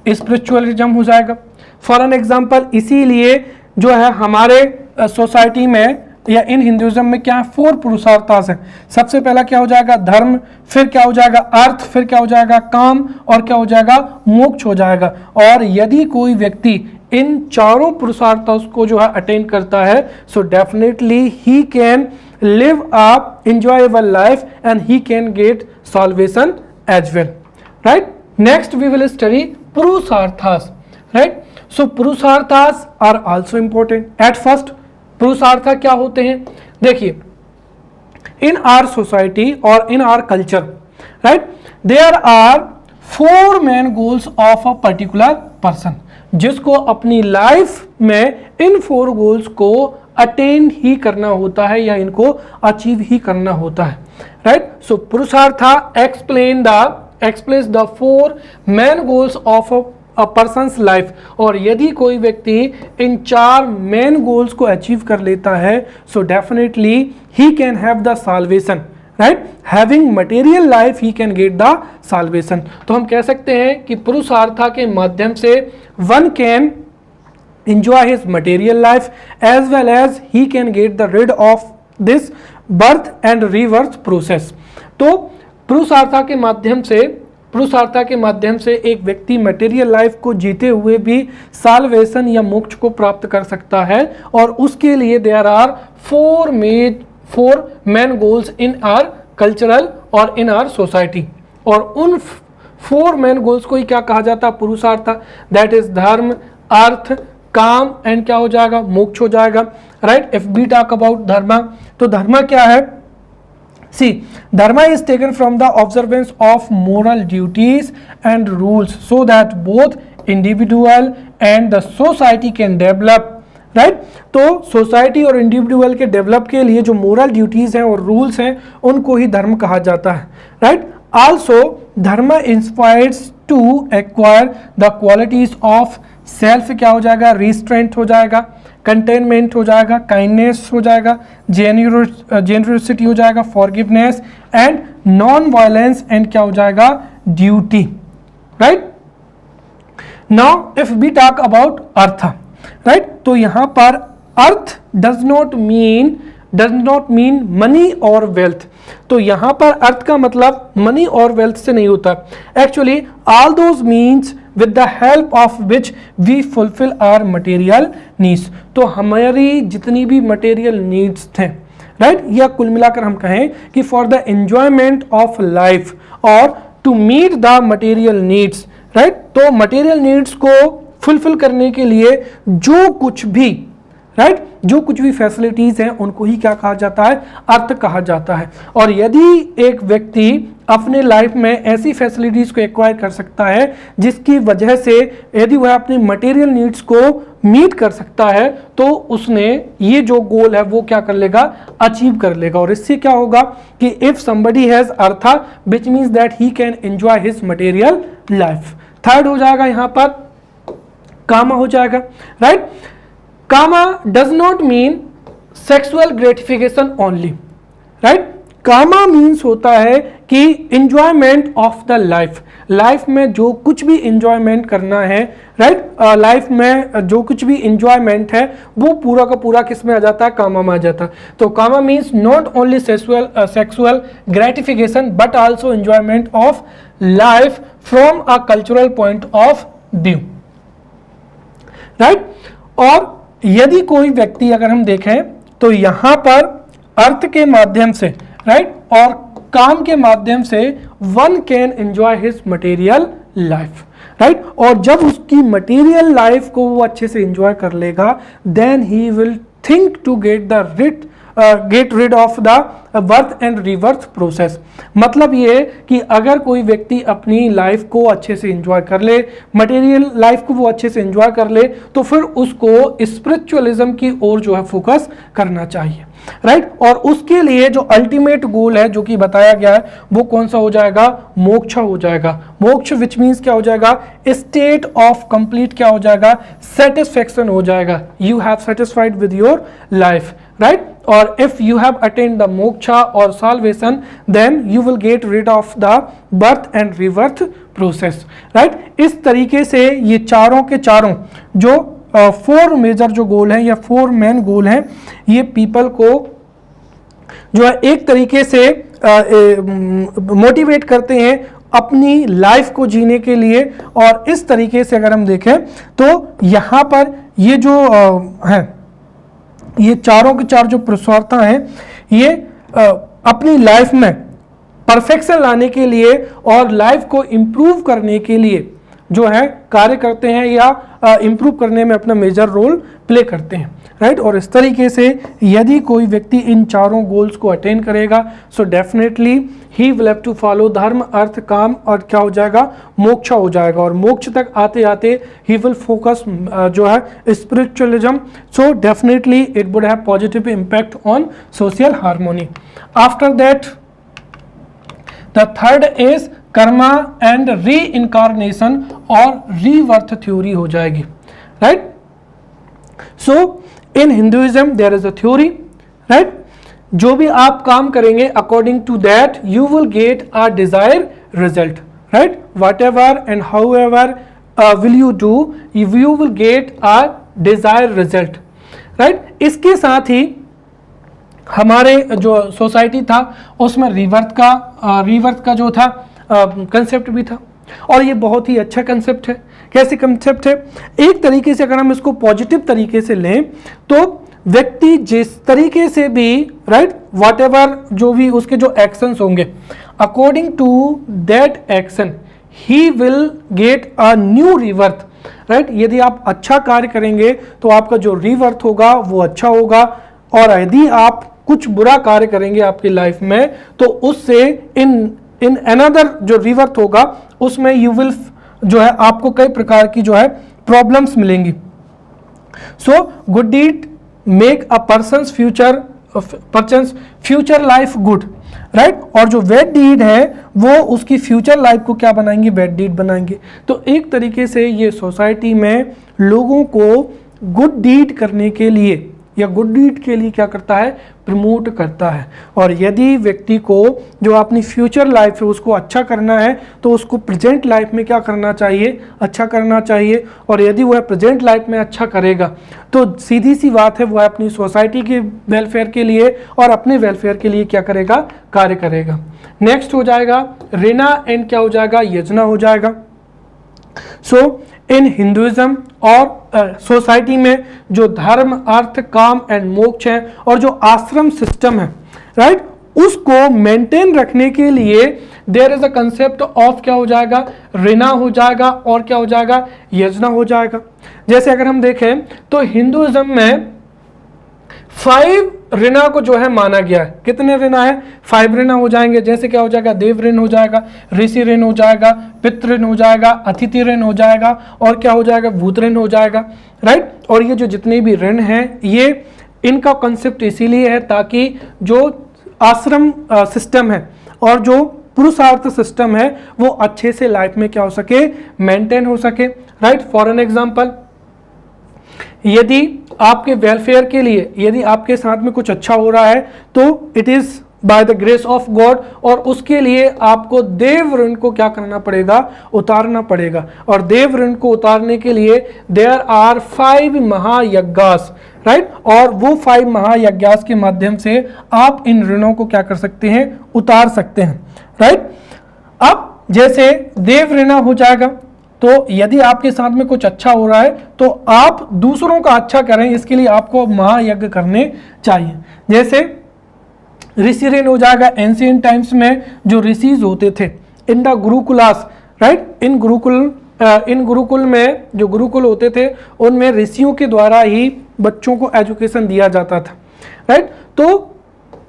स्पिरिचुअलिज्म हो जाएगा। फॉर एन एग्जांपल, इसीलिए जो है हमारे सोसाइटी में या इन हिंदुइज्म में क्या है, 4 पुरुषार्थास हैं। सबसे पहला क्या हो जाएगा, धर्म, फिर क्या हो जाएगा, अर्थ, फिर क्या हो जाएगा, काम, और क्या हो जाएगा, मोक्ष हो जाएगा। और यदि कोई व्यक्ति इन चारों पुरुषार्थों को जो है अटेन करता है, so definitely he can live a enjoyable life and he can get salvation as well, right? Next we will study purusharthas, right? So purusharthas are also important. At first पुरुषार्थ क्या होते हैं, देखिए in our society or in our culture, right, there are 4 main goals of a particular person, जिसको अपनी लाइफ में इन 4 गोल्स को अटेन ही करना होता है या इनको अचीव ही करना होता है, राइट। सो पुरुषार्था explain the 4 main goals of a person's life. और यदि कोई व्यक्ति इन 4 मेन गोल्स को अचीव कर लेता है, so definitely he can have the salvation, right, having material life he can get the salvation. तो हम कह सकते हैं कि पुरुषार्था के माध्यम से one can enjoy his material life as well as he can get the rid of this birth and rebirth process। तो पुरुषार्था के माध्यम से एक व्यक्ति मटेरियल लाइफ को जीते हुए भी साल्वेशन या मोक्ष को प्राप्त कर सकता है, और उसके लिए there are 4 main goals in our cultural और इन आवर सोसाइटी। और उन 4 मेन गोल्स को ही क्या कहा जाता है, पुरुषार्थ, दैट इज धर्म, अर्थ, काम एंड क्या हो जाएगा, मोक्ष हो जाएगा, right. If we talk about dharma, तो धर्मा क्या है, see dharma is taken from the observance of moral duties and rules so that both individual and the society can develop, right. तो सोसाइटी और इंडिविजुअल के डेवलप के लिए जो मोरल ड्यूटीज हैं और रूल्स हैं उनको ही धर्म कहा जाता है, right. Also dharma inspires to acquire the qualities of self, क्या हो जाएगा, रिस्ट्रेंट हो जाएगा, कंटेनमेंट हो जाएगा, काइंडनेस हो जाएगा, जेनरसिटी हो जाएगा, forgiveness and non violence and क्या हो जाएगा, duty, right. Now if we talk about artha, right, तो यहां पर artha does not mean money और वेल्थ। तो यहां पर अर्थ का मतलब मनी और वेल्थ से नहीं होता, actually all those means with the help of which we fulfill our material needs। तो हमारी जितनी भी material needs थे, राइट, या कुल मिलाकर हम कहें कि for the enjoyment of life और to meet the material needs, right, तो material needs को fulfill करने के लिए जो कुछ भी, राइट, जो कुछ भी फैसिलिटीज हैं उनको ही क्या कहा जाता है, अर्थ कहा जाता है। और यदि एक व्यक्ति अपने लाइफ में ऐसी फैसिलिटीज को एक्वायर कर सकता है जिसकी वजह से यदि वह अपनी मटेरियल नीड्स को मीट कर सकता है, तो उसने ये जो गोल है वो क्या कर लेगा, अचीव कर लेगा। और इससे क्या होगा कि if somebody has artha which means that he can enjoy his material life. Third हो जाएगा यहाँ पर कामा हो जाएगा, right. Kama does not mean sexual gratification only, right? Kama means होता है कि enjoyment of the life, life में जो कुछ भी इंजॉयमेंट करना है, राइट, लाइफ में जो कुछ भी इंजॉयमेंट है वो पूरा का पूरा किस में आ जाता है, कामा में आ जाता है। तो kama means not only sexual gratification but also enjoyment of life from a cultural point of view, right. और यदि कोई व्यक्ति अगर हम देखें तो यहां पर अर्थ के माध्यम से, राइट, और काम के माध्यम से one can enjoy his material life, right. और जब उसकी मटेरियल लाइफ को वो अच्छे से एंजॉय कर लेगा then he will think to get rid of the birth and rebirth process. मतलब ये कि अगर कोई व्यक्ति अपनी लाइफ को अच्छे से एंजॉय कर ले, मटेरियल लाइफ को वो अच्छे से एंजॉय कर ले, तो फिर उसको स्पिरिचुअलिज्म की ओर जो है फोकस करना चाहिए, राइट। और उसके लिए जो अल्टीमेट गोल है जो कि बताया गया है वो कौन सा हो जाएगा, मोक्ष हो जाएगा। मोक्ष विच मीन्स क्या हो जाएगा, स्टेट ऑफ कंप्लीट क्या हो जाएगा, सेटिस्फेक्शन हो जाएगा। You have satisfied with your life, right. और if you have attend the moksha और salvation then you will get rid of the birth and rebirth process, right. इस तरीके से ये चारों के चारों जो 4 मेजर जो गोल हैं या 4 मेन गोल हैं, ये पीपल को जो है एक तरीके से मोटिवेट करते हैं अपनी लाइफ को जीने के लिए। और इस तरीके से अगर हम देखें तो यहाँ पर ये जो है, ये चारों के चार जो पुरुषार्थ हैं ये अपनी लाइफ में परफेक्शन लाने के लिए और लाइफ को इम्प्रूव करने के लिए जो है कार्य करते हैं या इम्प्रूव करने में अपना मेजर रोल प्ले करते हैं, राइट। और इस तरीके से यदि कोई व्यक्ति इन चारों गोल्स को अटेन करेगा so definitely he will have to follow dharma artha काम और क्या हो जाएगा, मोक्ष हो जाएगा। और मोक्ष तक आते आते ही विल फोकस जो है spiritualism. So definitely it would have positive impact on social harmony. After that the third is karma and reincarnation और रीबर्थ थ्योरी हो जाएगी, right. So in Hinduism there is a theory, right. जो भी आप काम करेंगे according to that you will get a desire result, right. Whatever and however will you do you will get a desire result, right. इसके साथ ही हमारे जो सोसाइटी था उसमें रीबर्थ का जो था कंसेप्ट भी था और ये बहुत ही अच्छा कंसेप्ट है। कैसे कंसेप्ट है, एक तरीके से अगर हम इसको पॉजिटिव तरीके से लें तो व्यक्ति जिस तरीके से भी, राइट, वॉट एवर जो भी उसके जो एक्शंस होंगे according to that action he will get a new rebirth, right. यदि आप अच्छा कार्य करेंगे तो आपका जो रीबर्थ होगा वो अच्छा होगा और यदि आप कुछ बुरा कार्य करेंगे आपकी लाइफ में तो उससे इन अनदर जो रीबर्थ होगा उसमें यू विल जो है आपको कई प्रकार की जो है प्रॉब्लम्स मिलेंगी। So good deed make a person's future life good, right. और जो बैड डीड है वो उसकी फ्यूचर लाइफ को क्या बनाएंगे, बैड डीड बनाएंगे। तो एक तरीके से ये सोसाइटी में लोगों को गुड डीड करने के लिए या गुड डीड के लिए क्या करता है, प्रमोट करता है। और यदि व्यक्ति को जो अपनी फ्यूचर लाइफ है उसको अच्छा करना है तो उसको प्रेजेंट लाइफ में क्या करना चाहिए, अच्छा करना चाहिए। और यदि वह प्रेजेंट लाइफ में अच्छा करेगा तो सीधी सी बात है वह अपनी सोसाइटी के वेलफेयर के लिए और अपने वेलफेयर के लिए क्या करेगा, कार्य करेगा। नेक्स्ट हो जाएगा ऋणा एंड क्या हो जाएगा, यजना हो जाएगा। सो इन हिंदुइज्म और सोसाइटी में जो धर्म अर्थ काम एंड मोक्ष है और जो आश्रम सिस्टम है, राइट, उसको मेंटेन रखने के लिए there is a concept of क्या हो जाएगा, ऋणा हो जाएगा और क्या हो जाएगा, यजना हो जाएगा। जैसे अगर हम देखें तो हिंदुइज्म में 5 ऋणा को जो है माना गया है। कितने ऋणा है, 5 ऋणा हो जाएंगे। जैसे क्या हो जाएगा, देव ऋण हो जाएगा, ऋषि ऋण हो जाएगा, पितृ ऋण हो जाएगा, अतिथि ऋण हो जाएगा और क्या हो जाएगा, भूत ऋण हो जाएगा, राइट। और ये जो जितने भी ऋण हैं ये इनका कंसेप्ट इसीलिए है ताकि जो आश्रम सिस्टम है और जो पुरुषार्थ सिस्टम है वो अच्छे से लाइफ में क्या हो सके, मेंटेन हो सके, राइट। फॉर एन एग्जाम्पल, यदि आपके वेलफेयर के लिए यदि आपके साथ में कुछ अच्छा हो रहा है तो it is by the grace of God, और उसके लिए आपको देव ऋण को क्या करना पड़ेगा, उतारना पड़ेगा। और देव ऋण को उतारने के लिए देयर आर 5 महायज्ञास, राइट, और वो 5 महायज्ञास के माध्यम से आप इन ऋणों को क्या कर सकते हैं, उतार सकते हैं, राइट। अब जैसे देव ऋण हो जाएगा, तो यदि आपके साथ में कुछ अच्छा हो रहा है तो आप दूसरों का अच्छा करें, इसके लिए आपको महायज्ञ करने चाहिए। जैसे ऋषि ऋण हो जाएगा, एंशिएंट टाइम्स में जो ऋषिज होते थे इन द गुरुकुलास, राइट, इन गुरुकुल में जो गुरुकुल होते थे उनमें ऋषियों के द्वारा ही बच्चों को एजुकेशन दिया जाता था, राइट। तो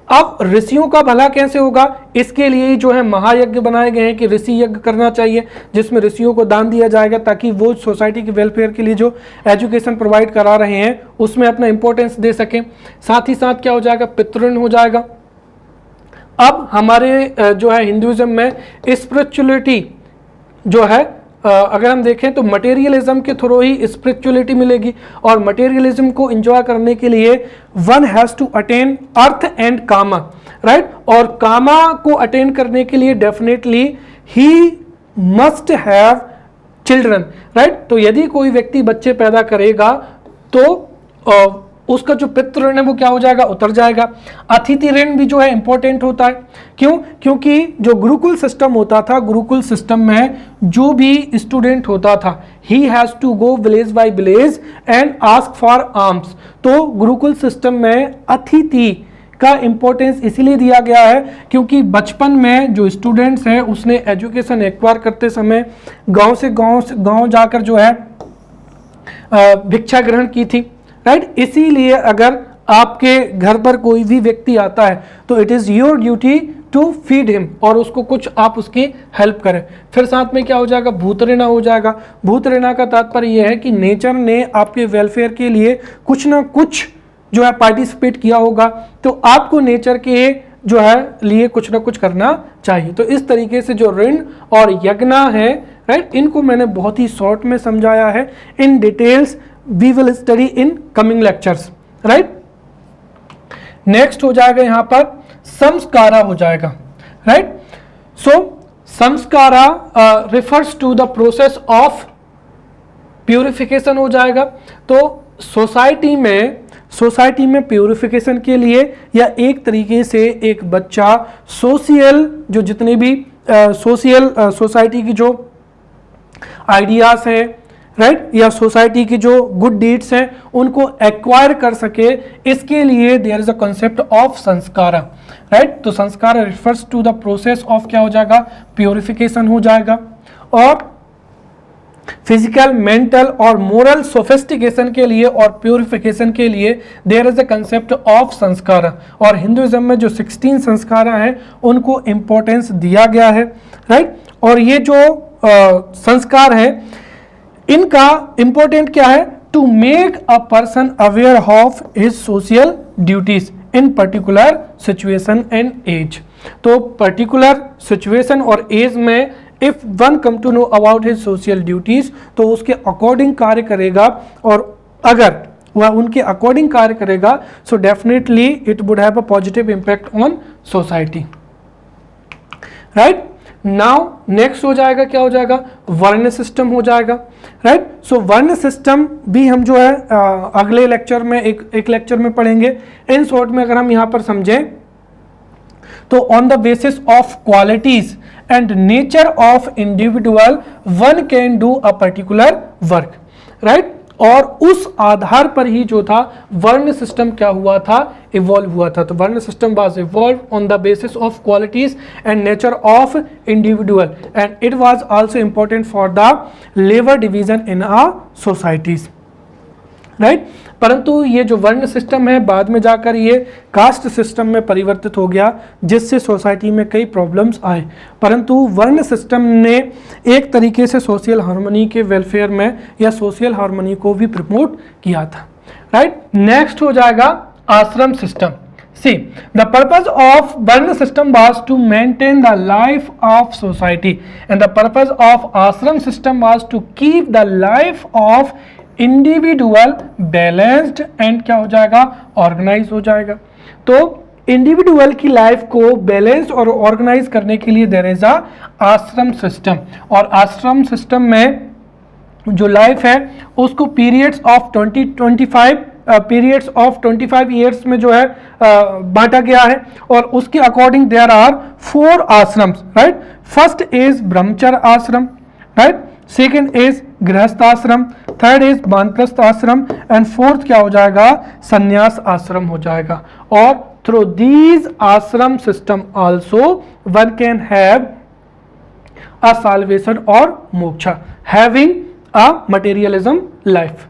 अब ऋषियों का भला कैसे होगा, इसके लिए जो है महायज्ञ बनाए गए हैं कि ऋषि यज्ञ करना चाहिए, जिसमें ऋषियों को दान दिया जाएगा ताकि वो सोसाइटी के वेलफेयर के लिए जो एजुकेशन प्रोवाइड करा रहे हैं उसमें अपना इंपॉर्टेंस दे सकें। साथ ही साथ क्या हो जाएगा, पितृण हो जाएगा। अब हमारे जो है हिंदुइज्म में स्पिरिचुअलिटी जो है, अगर हम देखें तो मटेरियलिज्म के थ्रू ही स्पिरिचुअलिटी मिलेगी, और मटेरियलिज्म को एंजॉय करने के लिए one has to attain artha and kama, right, और कामा को अटेन करने के लिए definitely he must have children, right. तो यदि कोई व्यक्ति बच्चे पैदा करेगा तो उसका जो पितृ ऋण है वो क्या हो जाएगा, उतर जाएगा। अतिथि ऋण भी जो है इंपॉर्टेंट होता है, क्यों, क्योंकि जो गुरुकुल सिस्टम होता था, गुरुकुल सिस्टम में जो भी स्टूडेंट होता था he has to go village by village and ask for arms. तो गुरुकुल सिस्टम में अतिथि का इंपॉर्टेंस इसीलिए दिया गया है क्योंकि बचपन में जो स्टूडेंट्स हैं उसने एजुकेशन एक्वायर करते समय गांव से गांव जाकर जो है भिक्षा ग्रहण की थी, राइट। इसीलिए अगर आपके घर पर कोई भी व्यक्ति आता है तो it is your duty to feed him, और उसको कुछ आप उसकी हेल्प करें। फिर साथ में क्या हो जाएगा, भूत ऋण हो जाएगा। भूत ऋण का तात्पर्य यह है कि नेचर ने आपके वेलफेयर के लिए कुछ ना कुछ जो है पार्टिसिपेट किया होगा, तो आपको नेचर के जो है लिए कुछ ना कुछ करना चाहिए। तो इस तरीके से जो ऋण और यज्ञ है, राइट, इनको मैंने बहुत ही शॉर्ट में समझाया है। In details we will study in coming lectures, right. Next हो जाएगा यहाँ पर संस्कारा हो जाएगा, right. So sanskara refers to the process of purification हो जाएगा। तो सोसाइटी में प्यूरिफिकेशन के लिए या एक तरीके से एक बच्चा सोशल जो जितने भी सोसाइटी की जो आइडियाज हैं, राइट, या सोसाइटी की जो गुड डीड्स हैं उनको एक्वायर कर सके, इसके लिए there is a concept of sanskara, right. तो sanskar refers to the process of क्या हो जाएगा, प्योरिफिकेशन हो जाएगा। और फिजिकल, मेंटल और मोरल सोफिस्टिकेशन के लिए और प्योरिफिकेशन के लिए there is a concept of sanskara. और हिंदुइज्म में जो 16 संस्कारा हैं उनको इंपॉर्टेंस दिया गया है, राइट। और ये जो संस्कार है इनका इंपॉर्टेंट क्या है, to make a person aware of his social duties in particular situation and age. तो पर्टिकुलर सिचुएशन और एज में if one come to know about his social duties तो उसके अकॉर्डिंग कार्य करेगा, और अगर वह उनके अकॉर्डिंग कार्य करेगा so definitely it would have a positive impact on society, right. Now next हो जाएगा, क्या हो जाएगा, वर्ण सिस्टम हो जाएगा, राइट। सो वर्ण सिस्टम भी हम जो है अगले लेक्चर में एक लेक्चर में पढ़ेंगे। इन शॉर्ट में अगर हम यहाँ पर समझें तो on the basis of qualities and nature of individual one can do a particular work, right. और उस आधार पर ही जो था वर्ण सिस्टम क्या हुआ था, इवॉल्व हुआ था। तो varna system was evolve on the basis of qualities and nature of individual and it was also important for the labour division in our societies, right. परंतु ये जो वर्ण सिस्टम है बाद में जाकर ये कास्ट सिस्टम में परिवर्तित हो गया, जिससे सोसाइटी में कई प्रॉब्लम्स आए। परंतु वर्ण सिस्टम ने एक तरीके से सोशल हार्मनी के वेलफेयर में या सोशल हार्मनी को भी प्रमोट किया था, राइट। नेक्स्ट हो जाएगा ashram system. See the purpose of varna system was to maintain the life of society and the purpose of ashram system was to keep the life of individual balanced and क्या हो जाएगा, ऑर्गेनाइज हो जाएगा। तो इंडिविजुअल की लाइफ को बैलेंस और ऑर्गेनाइज करने के लिए देयर इज अ आश्रम सिस्टम, और आश्रम सिस्टम में जो लाइफ है उसको पीरियड्स ऑफ 25 ईयर्स में जो है बांटा गया है, और उसके according there are 4 ashrams, right. First is brahmacharya ashram, right, second is गृहस्थ आश्रम, थर्ड इज वानप्रस्थ आश्रम, एंड फोर्थ क्या हो जाएगा, संन्यास आश्रम हो जाएगा। और through these ashram system also one can have a salvation और moksha, having a materialism life.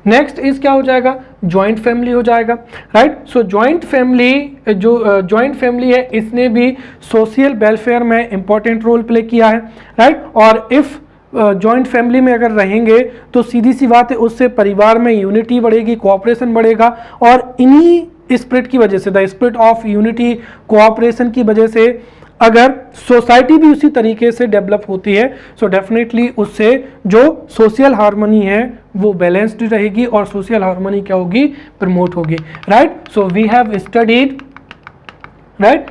Next is क्या हो जाएगा, ज्वाइंट फैमिली हो जाएगा, राइट। सो ज्वाइंट फैमिली, जो ज्वाइंट फैमिली है इसने भी सोशल वेलफेयर में इंपॉर्टेंट रोल प्ले किया है, राइट। और इफ जॉइंट फैमिली में अगर रहेंगे तो सीधी सी बात है उससे परिवार में यूनिटी बढ़ेगी, कोऑपरेशन बढ़ेगा, और इन्हीं स्पिरिट की वजह से, the spirit of unity cooperation की वजह से अगर सोसाइटी भी उसी तरीके से डेवलप होती है, सो डेफिनेटली उससे जो सोशल हार्मनी है वो बैलेंस्ड रहेगी और सोशल हार्मनी क्या होगी, प्रमोट होगी, right. So we have studied, right,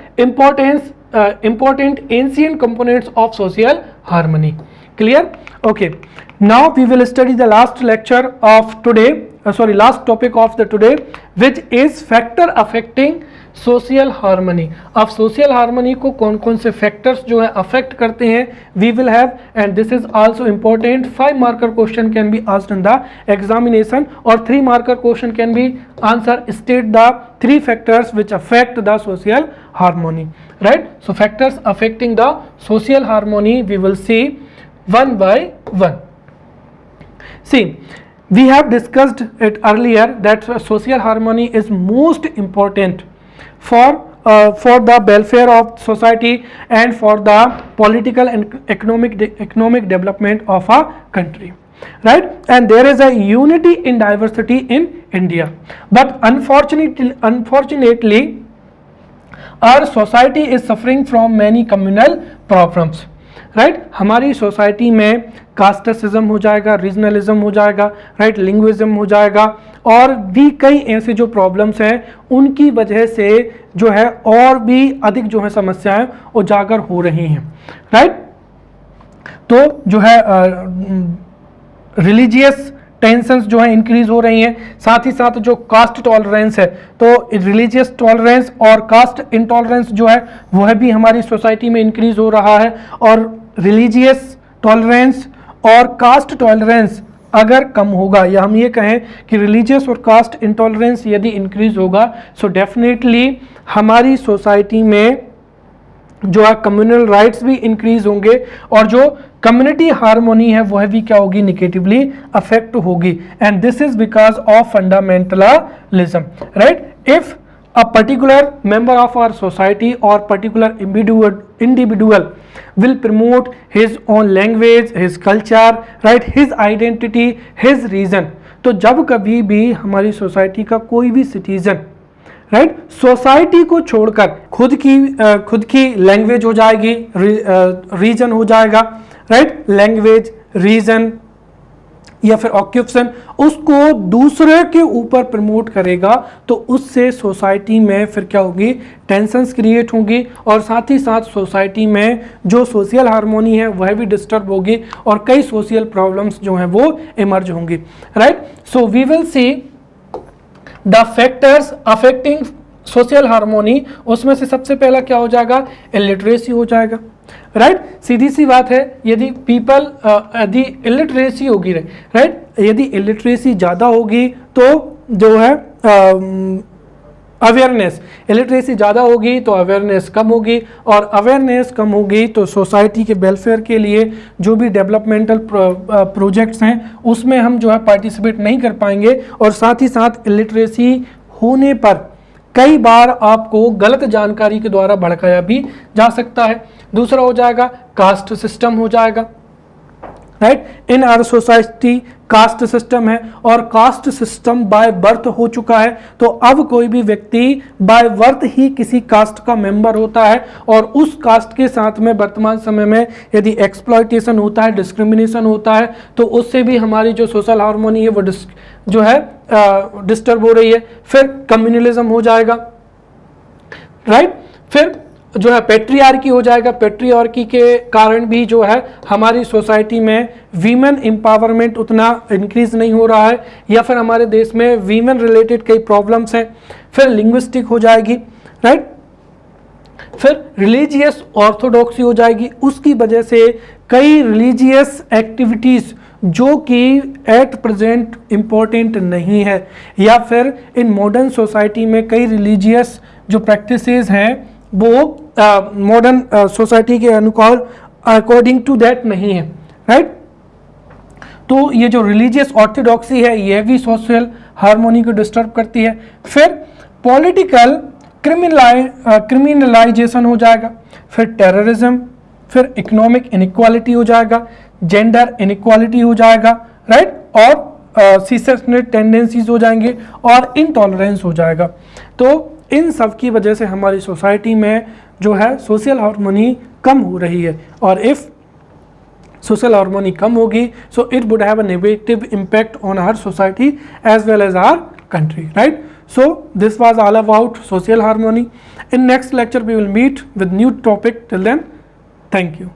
important ancient components of social harmony. Clear? Okay, now we will study the last lecture of today, last topic of the today, which is factor affecting social harmony. अब social harmony को कौन कौन से factors जो है affect करते हैं we will have, and this is also important. 5 marker question can be asked in the examination, or 3 marker question can be answer. State the 3 factors which affect the social harmony, right? So factors affecting the social harmony we will see one by one. See, we have discussed it earlier that social harmony is most important for the welfare of society and for the political and economic development of a country, right? And there is a unity in diversity in India, but unfortunately our society is suffering from many communal problems, right. हमारी सोसाइटी में कास्टिज्म हो जाएगा, रीजनलिज्म हो जाएगा, राइट, लिंग्विज्म हो जाएगा, और भी कई ऐसे जो प्रॉब्लम्स हैं उनकी वजह से जो है और भी अधिक जो है समस्याएं उजागर हो रही हैं, राइट। तो जो है रिलीजियस टेंशंस जो है इंक्रीज हो रही हैं, साथ ही साथ जो कास्ट टॉलरेंस है, तो रिलीजियस टॉलरेंस और कास्ट इंटॉलरेंस जो है वह भी हमारी सोसाइटी में इंक्रीज हो रहा है। और रिलीजियस टॉलरेंस और कास्ट टॉलरेंस अगर कम होगा, या हम ये कहें कि रिलीजियस और कास्ट इंटॉलरेंस यदि इंक्रीज होगा, सो डेफिनेटली हमारी सोसाइटी में जो है कम्युनल राइट्स भी इंक्रीज होंगे, और जो कम्युनिटी हार्मोनी है वह भी क्या होगी, निगेटिवली अफेक्ट होगी। And this is because of fundamentalism, right. If a particular member of our society or particular individual will promote his own language, his culture, right, his identity, his reason, तो जब कभी भी हमारी सोसाइटी का कोई भी सिटीजन, राइट, सोसाइटी को छोड़कर खुद की लैंग्वेज हो जाएगी, रीजन हो जाएगा, राइट, लैंग्वेज, रीजन या फिर ऑक्यूपेशन, उसको दूसरे के ऊपर प्रमोट करेगा, तो उससे सोसाइटी में फिर क्या होगी, टेंशंस क्रिएट होंगी, और साथ ही साथ सोसाइटी में जो सोशल हार्मोनी है वह भी डिस्टर्ब होगी, और कई सोशल प्रॉब्लम्स जो हैं वो इमर्ज होंगी, right. So we will see the factors affecting social harmony. उसमें से सबसे पहला क्या हो जाएगा, इलिटरेसी हो जाएगा, राइट। सीधी सी बात है, यदि यदि इलिटरेसी होगी, राइट, यदि इलिटरेसी ज़्यादा होगी तो जो है अवेयरनेस, इलिटरेसी ज़्यादा होगी तो अवेयरनेस कम होगी, और अवेयरनेस कम होगी तो सोसाइटी के वेलफेयर के लिए जो भी डेवलपमेंटल प्रोजेक्ट्स हैं उसमें हम जो है पार्टिसिपेट नहीं कर पाएंगे, और साथ ही साथ इलिटरेसी होने पर कई बार आपको गलत जानकारी के द्वारा भड़काया भी जा सकता है। दूसरा हो जाएगा कास्ट सिस्टम हो जाएगा, right. In our society caste system है, और कास्ट सिस्टम बाय बर्थ हो चुका है, तो अब कोई भी व्यक्ति बाय बर्थ ही किसी कास्ट का मेंबर होता है, और उस कास्ट के साथ में वर्तमान समय में यदि एक्सप्लॉयटेशन होता है, डिस्क्रिमिनेशन होता है, तो उससे भी हमारी जो सोशल हार्मोनी है वो जो है डिस्टर्ब हो रही है। फिर कम्युनलिज्म हो जाएगा, राइट। फिर जो है पेट्रियार्की हो जाएगा, पेट्रियार्की के कारण भी जो है हमारी सोसाइटी में वीमेन एम्पावरमेंट उतना इंक्रीज नहीं हो रहा है, या फिर हमारे देश में वीमेन रिलेटेड कई प्रॉब्लम्स हैं। फिर लिंग्विस्टिक हो जाएगी, राइट। फिर रिलीजियस ऑर्थोडॉक्सी हो जाएगी, उसकी वजह से कई रिलीजियस एक्टिविटीज़ जो कि एट प्रेजेंट इम्पोर्टेंट नहीं है, या फिर इन मॉडर्न सोसाइटी में कई रिलीजियस जो प्रैक्टिसेस हैं वो मॉडर्न सोसाइटी के अनुकूल अकॉर्डिंग टू दैट नहीं है, राइट। तो ये जो रिलीजियस ऑर्थोडॉक्सी है ये भी सोशल हार्मोनी को डिस्टर्ब करती है। फिर पॉलिटिकल क्रिमिनलाइजेशन हो जाएगा, फिर टेररिज्म, फिर इकोनॉमिक इनइक्वालिटी हो जाएगा, जेंडर इनइक्वालिटी हो जाएगा, राइट, और सीसेशनल टेंडेंसीज हो जाएंगे और इनटॉलरेंस हो जाएगा। तो इन सब की वजह से हमारी सोसाइटी में जो है सोशल हार्मोनी कम हो रही है, और इफ़ सोशल हार्मोनी कम होगी so it would have a negative impact on our society as well as our country, right? So this was all about social harmony. In next lecture we will meet with new topic. Till then, thank you.